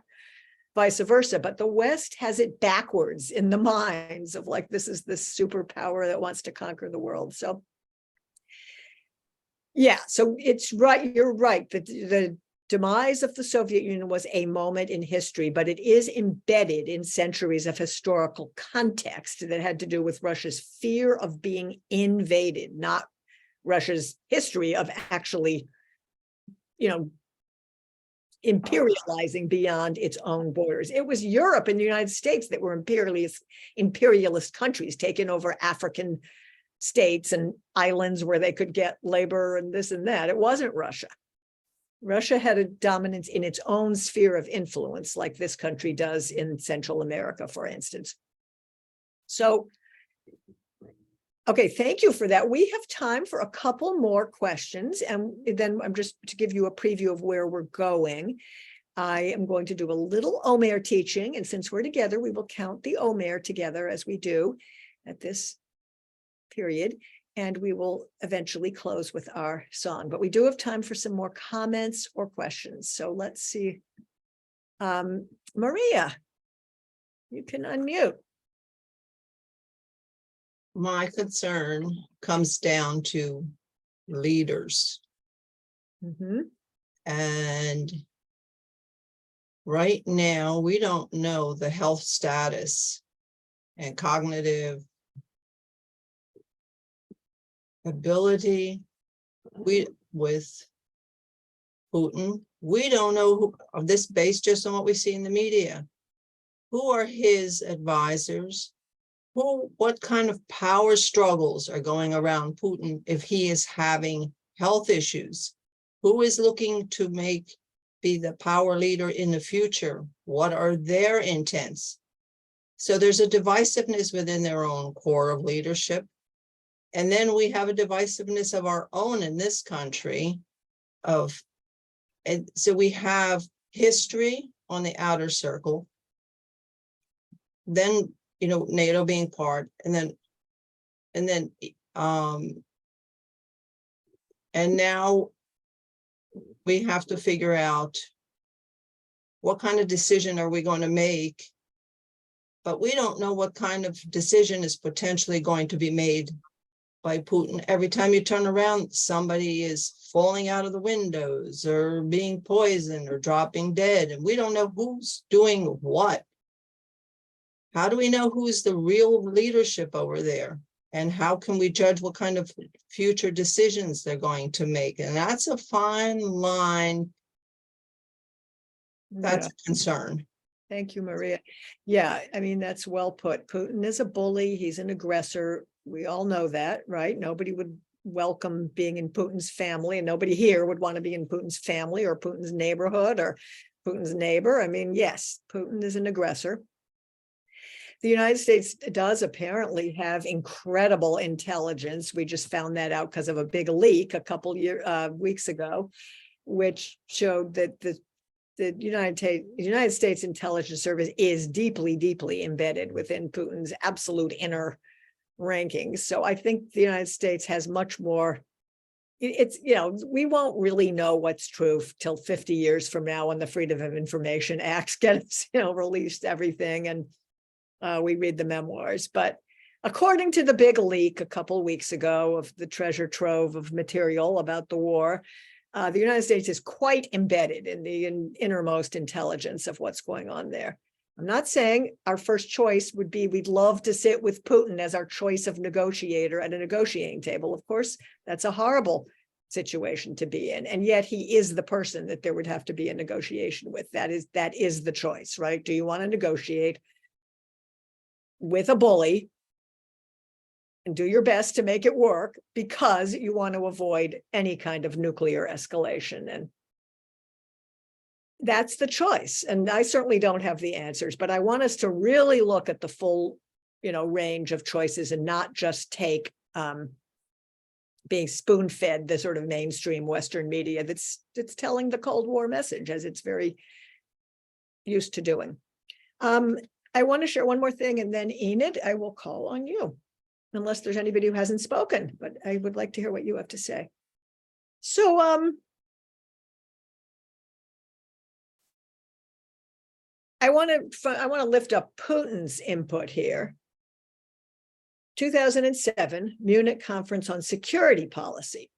vice versa. But the West has it backwards in the minds of, like, this is this superpower that wants to conquer the world. So yeah, so it's right. You're right. The demise of the Soviet Union was a moment in history, but it is embedded in centuries of historical context that had to do with Russia's fear of being invaded, not Russia's history of actually, imperializing beyond its own borders. It was Europe and the United States that were imperialist countries, taking over African states and islands where they could get labor and this and that. It wasn't Russia. Russia had a dominance in its own sphere of influence, like this country does in Central America, for instance. So Okay, thank you for that. We have time for a couple more questions, and then I'm just to give you a preview of where we're going. I am going to do a little Omer teaching, and since we're together, we will count the Omer together as we do at this period, and we will eventually close with our song. But we do have time for some more comments or questions. So let's see. Maria, you can unmute. My concern comes down to leaders. Mhm. And right now, we don't know the health status and cognitive ability with Putin. We don't know who, of this based just on what we see in the media. Who are his advisors? What kind of power struggles are going around Putin if he is having health issues? Who is looking to be the power leader in the future? What are their intents? So there's a divisiveness within their own core of leadership. And then we have a divisiveness of our own in this country and so we have history on the outer circle, then NATO being part, and now we have to figure out what kind of decision are we going to make, but we don't know what kind of decision is potentially going to be made by Putin. Every time you turn around, somebody is falling out of the windows or being poisoned or dropping dead, and we don't know who's doing what. How do we know who's the real leadership over there? And how can we judge what kind of future decisions they're going to make? And that's a fine line. That's a concern. Thank you, Maria. Yeah, I mean, that's well put. Putin is a bully. He's an aggressor. We all know that, right? Nobody would welcome being in Putin's family, and nobody here would want to be in Putin's family or Putin's neighborhood or Putin's neighbor. I mean, yes, Putin is an aggressor. The United States does apparently have incredible intelligence. We just found that out because of a big leak a couple weeks ago, which showed that the United States Intelligence Service is deeply, deeply embedded within Putin's absolute inner rankings. So I think the United States has much more. It's, we won't really know what's true till 50 years from now when the Freedom of Information Act gets, released everything and we read the memoirs. But according to the big leak a couple of weeks ago of the treasure trove of material about the war, the United States is quite embedded in the innermost intelligence of what's going on there. I'm not saying our first choice would be we'd love to sit with Putin as our choice of negotiator at a negotiating table. Of course, that's a horrible situation to be in. And yet he is the person that there would have to be a negotiation with. That is the choice, right? Do you want to negotiate with a bully and do your best to make it work because you want to avoid any kind of nuclear escalation? And that's the choice. And I certainly don't have the answers, but I want us to really look at the full, range of choices and not just take being spoon-fed the sort of mainstream Western media that's telling the Cold War message as it's very used to doing. I want to share one more thing, and then Enid, I will call on you, unless there's anybody who hasn't spoken, but I would like to hear what you have to say. So, I want to lift up Putin's input here. 2007, Munich Conference on Security Policy.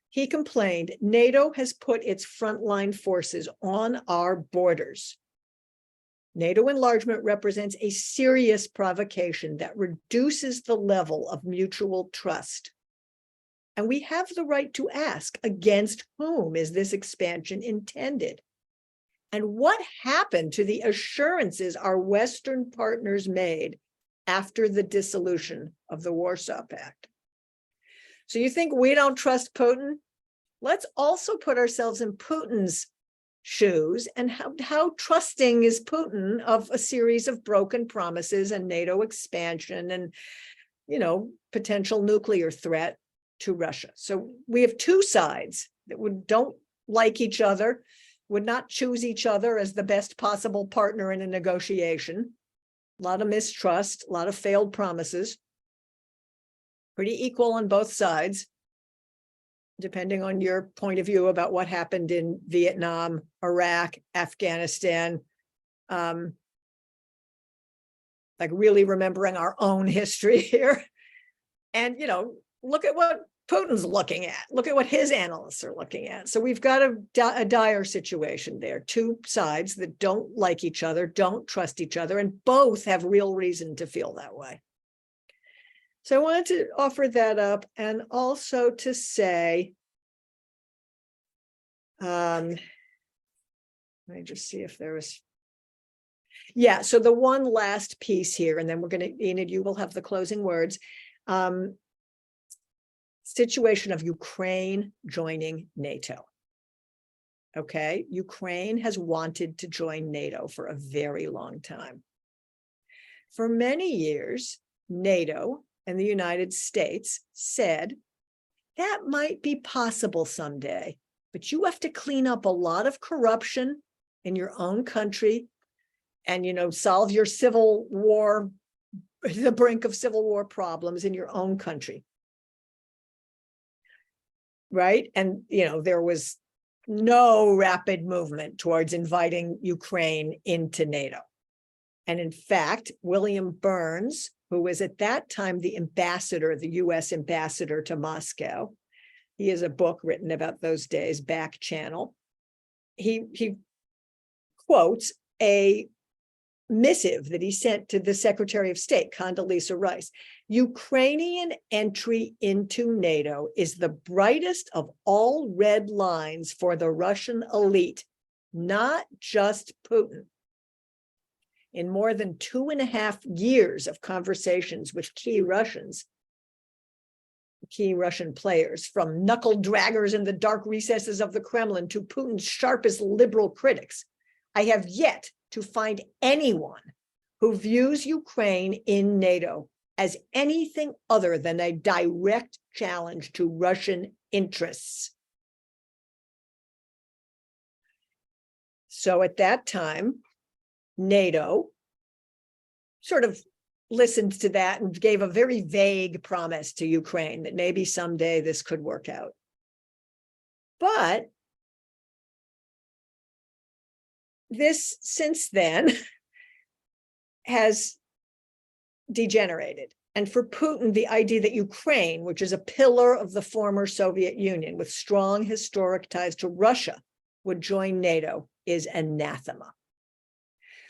He complained, NATO has put its frontline forces on our borders. NATO enlargement represents a serious provocation that reduces the level of mutual trust. And we have the right to ask, against whom is this expansion intended? And what happened to the assurances our Western partners made after the dissolution of the Warsaw Pact? So you think we don't trust Putin? Let's also put ourselves in Putin's shoes, and how trusting is Putin of a series of broken promises and NATO expansion and potential nuclear threat to Russia. So we have two sides that don't like each other, would not choose each other as the best possible partner in a negotiation. A lot of mistrust, a lot of failed promises. Pretty equal on both sides, depending on your point of view about what happened in Vietnam, Iraq, Afghanistan. Like really remembering our own history here. And, look at what Putin's looking at. Look at what his analysts are looking at. So we've got a dire situation there. Two sides that don't like each other, don't trust each other, and both have real reason to feel that way. So I wanted to offer that up, and also to say, let me just see if there was, yeah, so the one last piece here, and then we're going to, Enid, you will have the closing words. Situation of Ukraine joining NATO. Okay, Ukraine has wanted to join NATO for a very long time. For many years, NATO and the United States said that might be possible someday, but you have to clean up a lot of corruption in your own country and, solve your civil war, the brink of civil war problems in your own country. Right? And, there was no rapid movement towards inviting Ukraine into NATO. And in fact, William Burns, who was at that time the US ambassador to Moscow, he has a book written about those days, Back Channel. He quotes a missive that he sent to the Secretary of State, Condoleezza Rice. Ukrainian entry into NATO is the brightest of all red lines for the Russian elite, not just Putin. In more than 2.5 years of conversations with key Russian players, from knuckle draggers in the dark recesses of the Kremlin to Putin's sharpest liberal critics, I have yet to find anyone who views Ukraine in NATO as anything other than a direct challenge to Russian interests. So at that time, NATO sort of listened to that and gave a very vague promise to Ukraine that maybe someday this could work out. But this, since then, has degenerated. And for Putin, the idea that Ukraine, which is a pillar of the former Soviet Union with strong historic ties to Russia, would join NATO is anathema.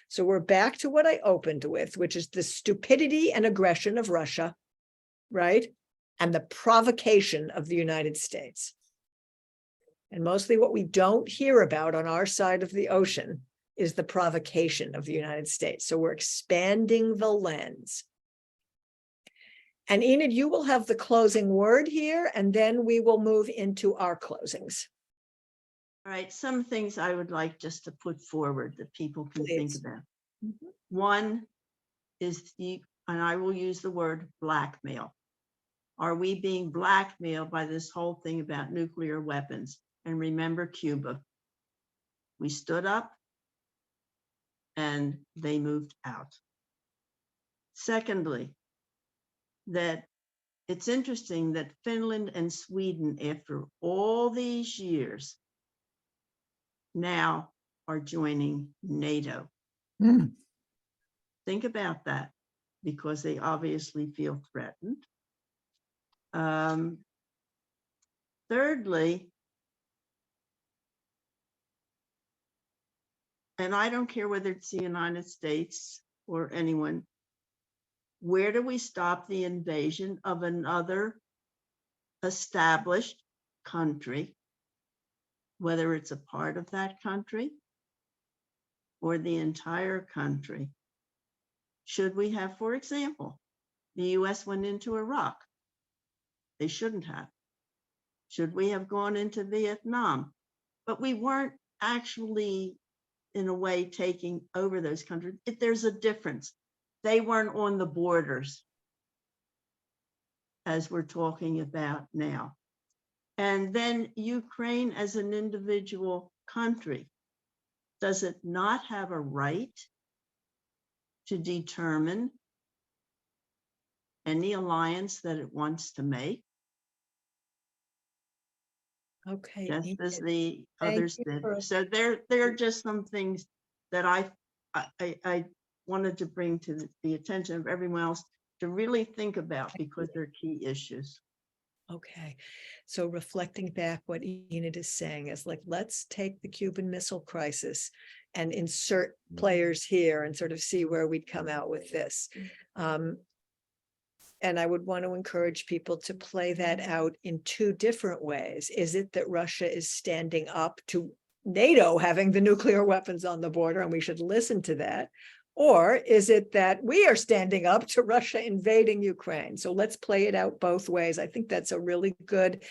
So we're back to what I opened with, which is the stupidity and aggression of Russia, right? And the provocation of the United States. And mostly what we don't hear about on our side of the ocean is the provocation of the United States. So we're expanding the lens. And Enid, you will have the closing word here, and then we will move into our closings. All right, some things I would like just to put forward that people can Please. think about. One is and I will use the word blackmail. Are we being blackmailed by this whole thing about nuclear weapons? And remember Cuba. We stood up and they moved out. Secondly, that it's interesting that Finland and Sweden, after all these years, now are joining NATO. Think about that, because they obviously feel threatened. Thirdly, and I don't care whether it's the United States or anyone, where do we stop the invasion of another established country, whether it's a part of that country or the entire country? Should we have, for example, the US went into Iraq? They shouldn't have. Should we have gone into Vietnam? But we weren't actually, in a way, taking over those countries. There's a difference. They weren't on the borders. as we're talking about now. And then Ukraine as an individual country, does it not have a right to determine any alliance that it wants to make, Okay. just as Enid, the thank others you did? for- So there are just some things that I wanted to bring to the attention of everyone else to really think about, because they're key issues. Okay, so reflecting back, what Enid is saying is like, let's take the Cuban Missile Crisis and insert players here and sort of see where we'd come out with this. And I would want to encourage people to play that out in two different ways. Is it that Russia is standing up to NATO having the nuclear weapons on the border, and we should listen to that? Or is it that we are standing up to Russia invading Ukraine? So let's play it out both ways. I think that's a really good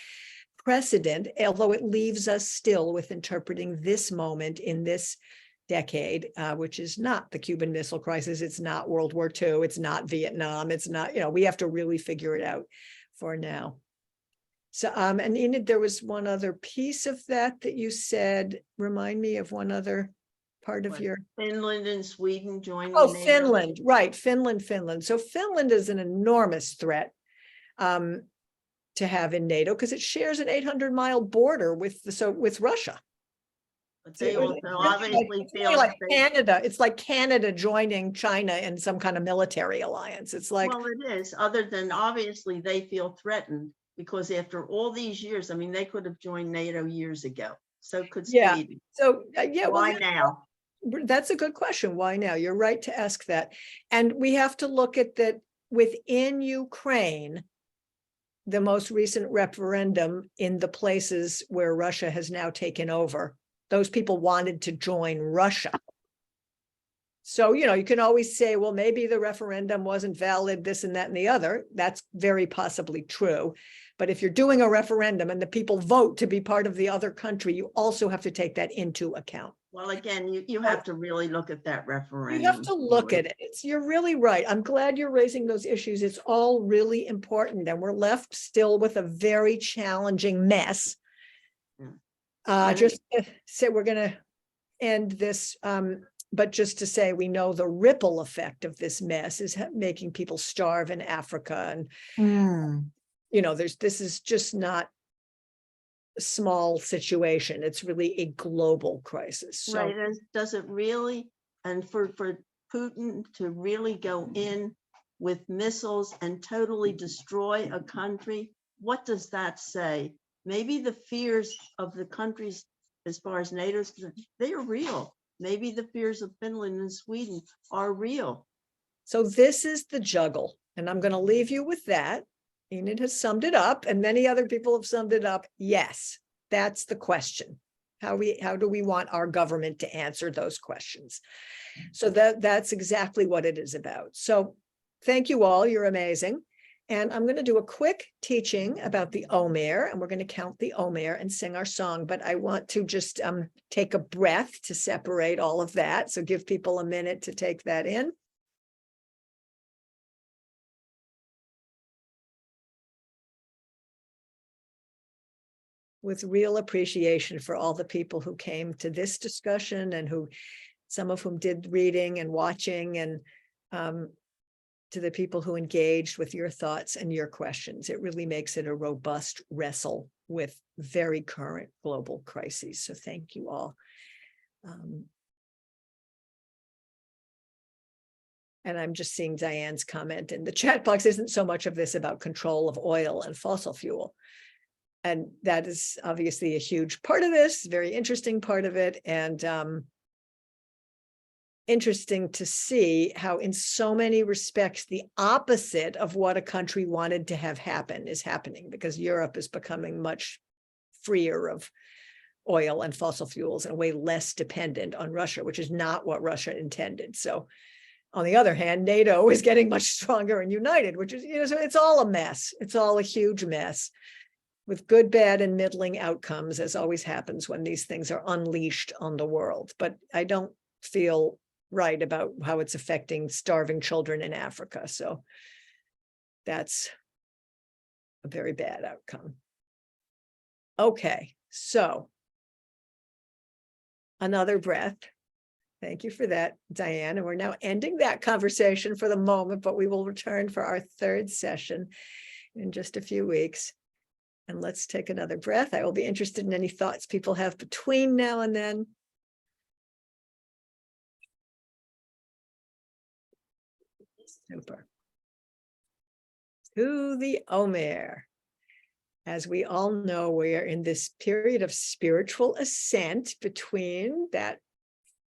precedent, although it leaves us still with interpreting this moment in this decade, which is not the Cuban Missile Crisis. It's not World War II. It's not Vietnam. It's not, we have to really figure it out for now. So, and Enid, there was one other piece of that you said, remind me of one other part of What, your. Finland and Sweden joining Oh, NATO? Finland, right, Finland. So Finland is an enormous threat to have in NATO because it shares an 800-mile border with Russia. But they also It's obviously really feel like they- Canada. It's like Canada joining China in some kind of military alliance. It's like, well, it is, other than obviously they feel threatened because after all these years, I mean, they could have joined NATO years ago. So could Yeah. Sweden. so yeah. Why Well, now? that's a good question. Why now? You're right to ask that. And we have to look at that within Ukraine, the most recent referendum in the places where Russia has now taken over, those people wanted to join Russia. So, you can always say, well, maybe the referendum wasn't valid, this and that and the other. That's very possibly true. But if you're doing a referendum and the people vote to be part of the other country, you also have to take that into account. Well, again, you have to really look at that referendum. You have to look at it. You're really right. I'm glad you're raising those issues. It's all really important. And we're left still with a very challenging mess. Yeah. Just to say we're going to end this, but just to say, we know the ripple effect of this mess is making people starve in Africa. And, this is just not a small situation. It's really a global crisis. So, Right, and does it really, and for Putin to really go in with missiles and totally destroy a country, what does that say? Maybe the fears of the countries as far as NATO's concerned, they are real. Maybe the fears of Finland and Sweden are real. So this is the juggle, and I'm going to leave you with that. Enid has summed it up, and many other people have summed it up. Yes, that's the question. How do we want our government to answer those questions? So that's exactly what it is about. So thank you all. You're amazing. And I'm going to do a quick teaching about the Omer, and we're going to count the Omer and sing our song. But I want to just take a breath to separate all of that. So give people a minute to take that in. With real appreciation for all the people who came to this discussion and some of whom did reading and watching, and to the people who engaged with your thoughts and your questions. It really makes it a robust wrestle with very current global crises. So thank you all. And I'm just seeing Diane's comment in the chat box. Isn't so much of this about control of oil and fossil fuel? And that is obviously a huge part of this, very interesting part of it. And interesting to see how in so many respects, the opposite of what a country wanted to have happen is happening, because Europe is becoming much freer of oil and fossil fuels and way less dependent on Russia, which is not what Russia intended. So on the other hand, NATO is getting much stronger and united, which is, so it's all a mess. It's all a huge mess with good, bad, and middling outcomes, as always happens when these things are unleashed on the world. But I don't feel right about how it's affecting starving children in Africa. So that's a very bad outcome. Okay, so another breath. Thank you for that, Diane. And we're now ending that conversation for the moment, but we will return for our third session in just a few weeks. And let's take another breath. I will be interested in any thoughts people have between now and then. Super. To the Omer. As we all know, we are in this period of spiritual ascent between that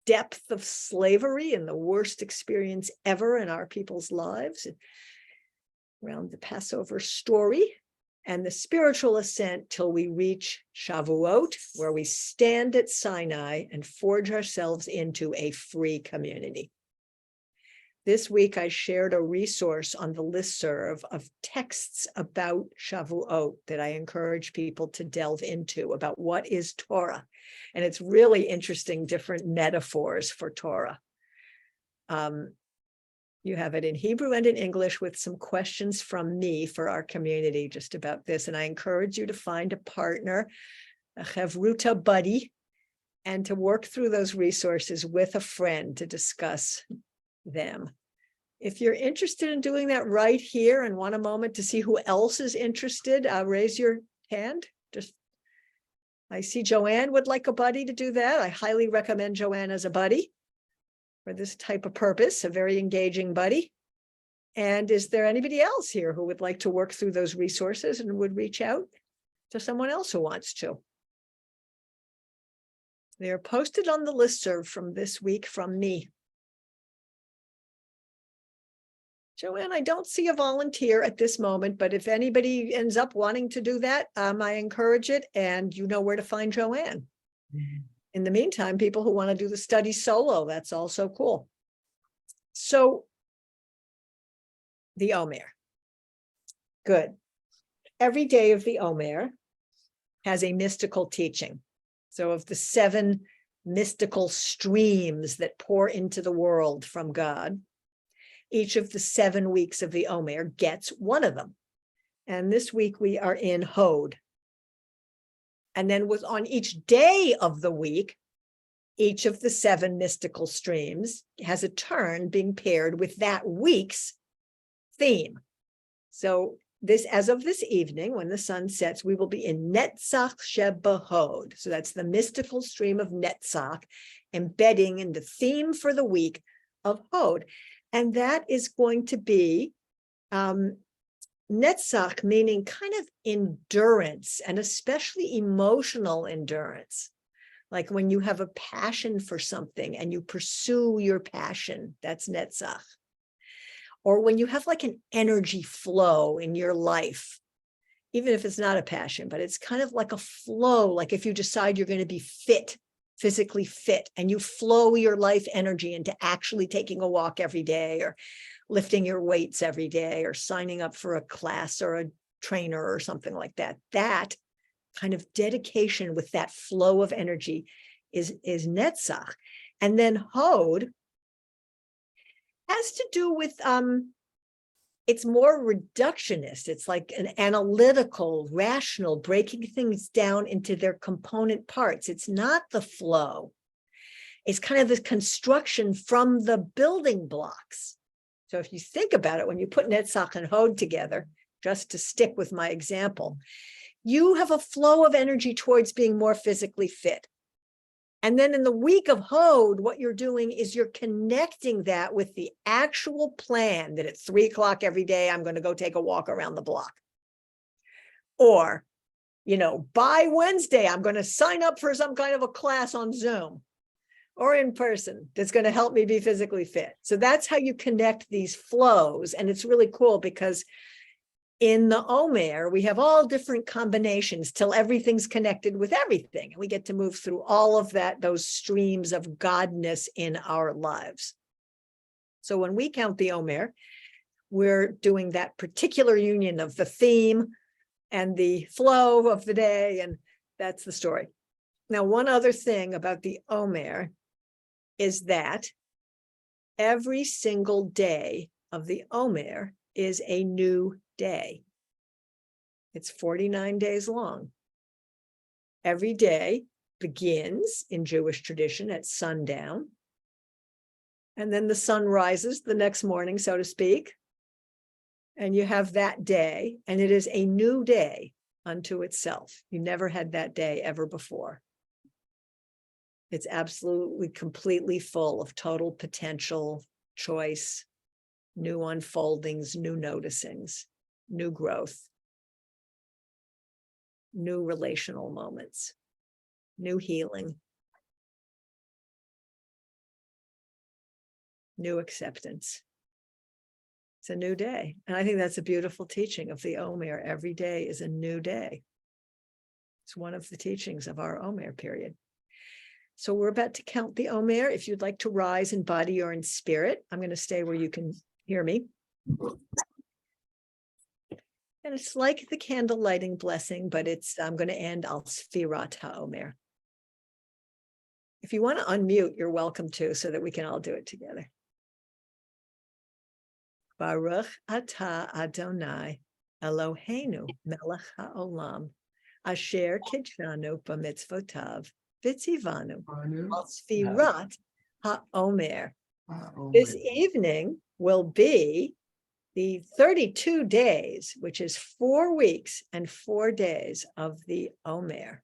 depth of slavery and the worst experience ever in our people's lives around the Passover story, and the spiritual ascent till we reach Shavuot, where we stand at Sinai and forge ourselves into a free community. This week, I shared a resource on the listserv of texts about Shavuot that I encourage people to delve into about what is Torah. And it's really interesting, different metaphors for Torah. You have it in Hebrew and in English with some questions from me for our community just about this. And I encourage you to find a partner, a Chevruta buddy, and to work through those resources with a friend to discuss them. If you're interested in doing that right here and want a moment to see who else is interested, raise your hand. I see Joanne would like a buddy to do that. I highly recommend Joanne as a buddy for this type of purpose, a very engaging buddy. And is there anybody else here who would like to work through those resources and would reach out to someone else who wants to? They're posted on the listserv from this week from me. Joanne, I don't see a volunteer at this moment, but if anybody ends up wanting to do that, I encourage it, and you know where to find Joanne. In the meantime, people who want to do the study solo, that's also cool. So, the Omer. Good. Every day of the Omer has a mystical teaching. So of the 7 mystical streams that pour into the world from God, each of the 7 weeks of the Omer gets one of them. And this week we are in Hod. And then on each day of the week, each of the 7 mystical streams has a turn being paired with that week's theme. So as of this evening, when the sun sets, we will be in Netzach Shebahod. So that's the mystical stream of Netzach, embedding in the theme for the week of Hod. And that is going to be Netzach, meaning kind of endurance, and especially emotional endurance. Like when you have a passion for something and you pursue your passion, that's Netzach. Or when you have like an energy flow in your life, even if it's not a passion, but it's kind of like a flow, like if you decide you're going to be fit, physically fit, and you flow your life energy into actually taking a walk every day, or lifting your weights every day, or signing up for a class or a trainer or something like that. That kind of dedication with that flow of energy is Netzach. And then Hod has to do with, it's more reductionist. It's like an analytical, rational, breaking things down into their component parts. It's not the flow. It's kind of the construction from the building blocks. So if you think about it, when you put Netzach and Hod together, just to stick with my example, you have a flow of energy towards being more physically fit. And then in the week of Hod, what you're doing is you're connecting that with the actual plan that at 3 o'clock every day, I'm going to go take a walk around the block. Or, by Wednesday, I'm going to sign up for some kind of a class on Zoom or in person that's going to help me be physically fit. So that's how you connect these flows. And it's really cool because in the Omer, we have all different combinations till everything's connected with everything. And we get to move through all of those streams of godness in our lives. So when we count the Omer, we're doing that particular union of the theme and the flow of the day. And that's the story. Now, one other thing about the Omer is that every single day of the Omer is a new day. It's 49 days long. Every day begins in Jewish tradition at sundown. And then the sun rises the next morning, so to speak. And you have that day, and it is a new day unto itself. You never had that day ever before. It's absolutely, completely full of total potential, choice, new unfoldings, new noticings, new growth, new relational moments, new healing, new acceptance. It's a new day. And I think that's a beautiful teaching of the Omer. Every day is a new day. It's one of the teachings of our Omer period. So we're about to count the Omer. If you'd like to rise in body or in spirit, I'm going to stay where you can hear me. And it's like the candle lighting blessing, but I'm going to end al Sfirat HaOmer. If you want to unmute, you're welcome to, so that we can all do it together. Baruch atah Adonai Eloheinu melech haolam asher kidshanu b'mitzvotav v'tzivanu al Sfirat HaOmer. This evening will be the 32 days, which is 4 weeks and 4 days of the Omer.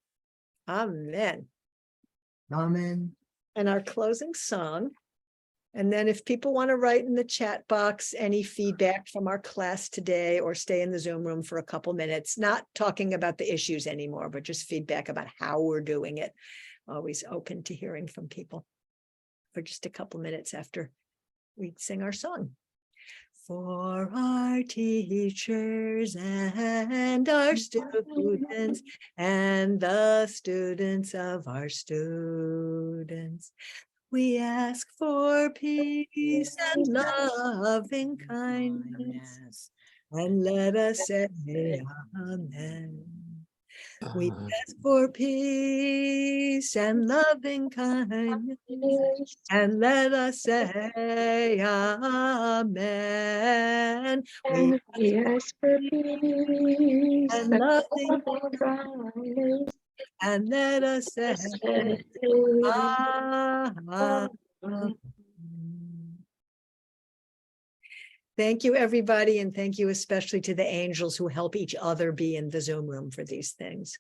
Amen. Amen. And our closing song. And then if people want to write in the chat box any feedback from our class today, or stay in the Zoom room for a couple minutes, not talking about the issues anymore, but just feedback about how we're doing it. Always open to hearing from people for just a couple minutes after we sing our song. For our teachers and our students and the students of our students, we ask for peace and loving kindness, and let us say amen. We ask for peace and loving kindness, and let us say amen. We Yes, for peace and loving and let us say amen. Thank you, everybody, and thank you especially to the angels who help each other be in the Zoom room for these things.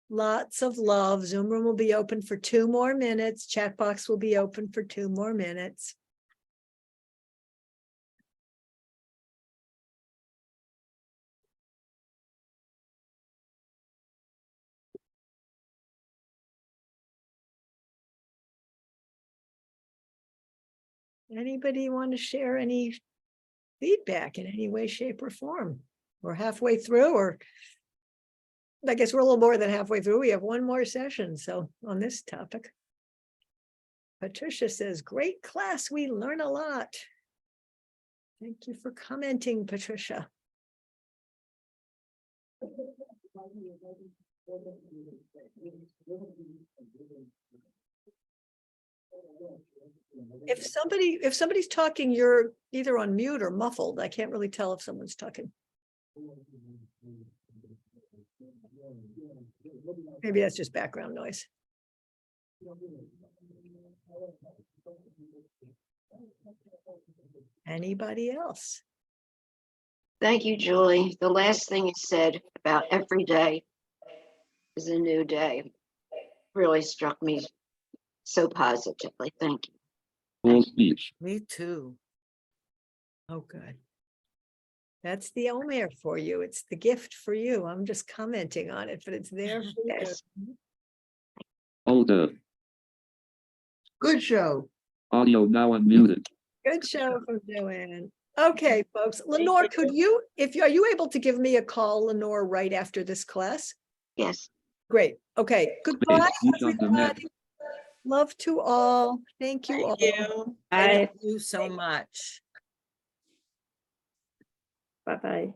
Lots of love. Zoom room will be open for 2 more minutes. Chat box will be open for 2 more minutes. Anybody want to share any feedback in any way, shape, or form? We're halfway through, or I guess we're a little more than halfway through. We have 1 more session. So on this topic, Patricia says, great class. We learn a lot. Thank you for commenting, Patricia. If somebody's talking, you're either on mute or muffled. I can't really tell if someone's talking. Maybe that's just background noise. Anybody else? Thank you, Julie. The last thing you said about every day is a new day really struck me so positively. Thank you. Full speech. Me too. Oh, good. That's the Omer for you. It's the gift for you. I'm just commenting on it, but it's there for you. Yes. Older. Good show. Audio now unmuted. Good show from Joanne. Okay, folks. Lenore, are you able to give me a call, Lenore, right after this class? Yes. Great. Okay. Goodbye, Speech on demand. everybody. Love to all. Thank you all. Thank you. Thank you so much. Bye-bye.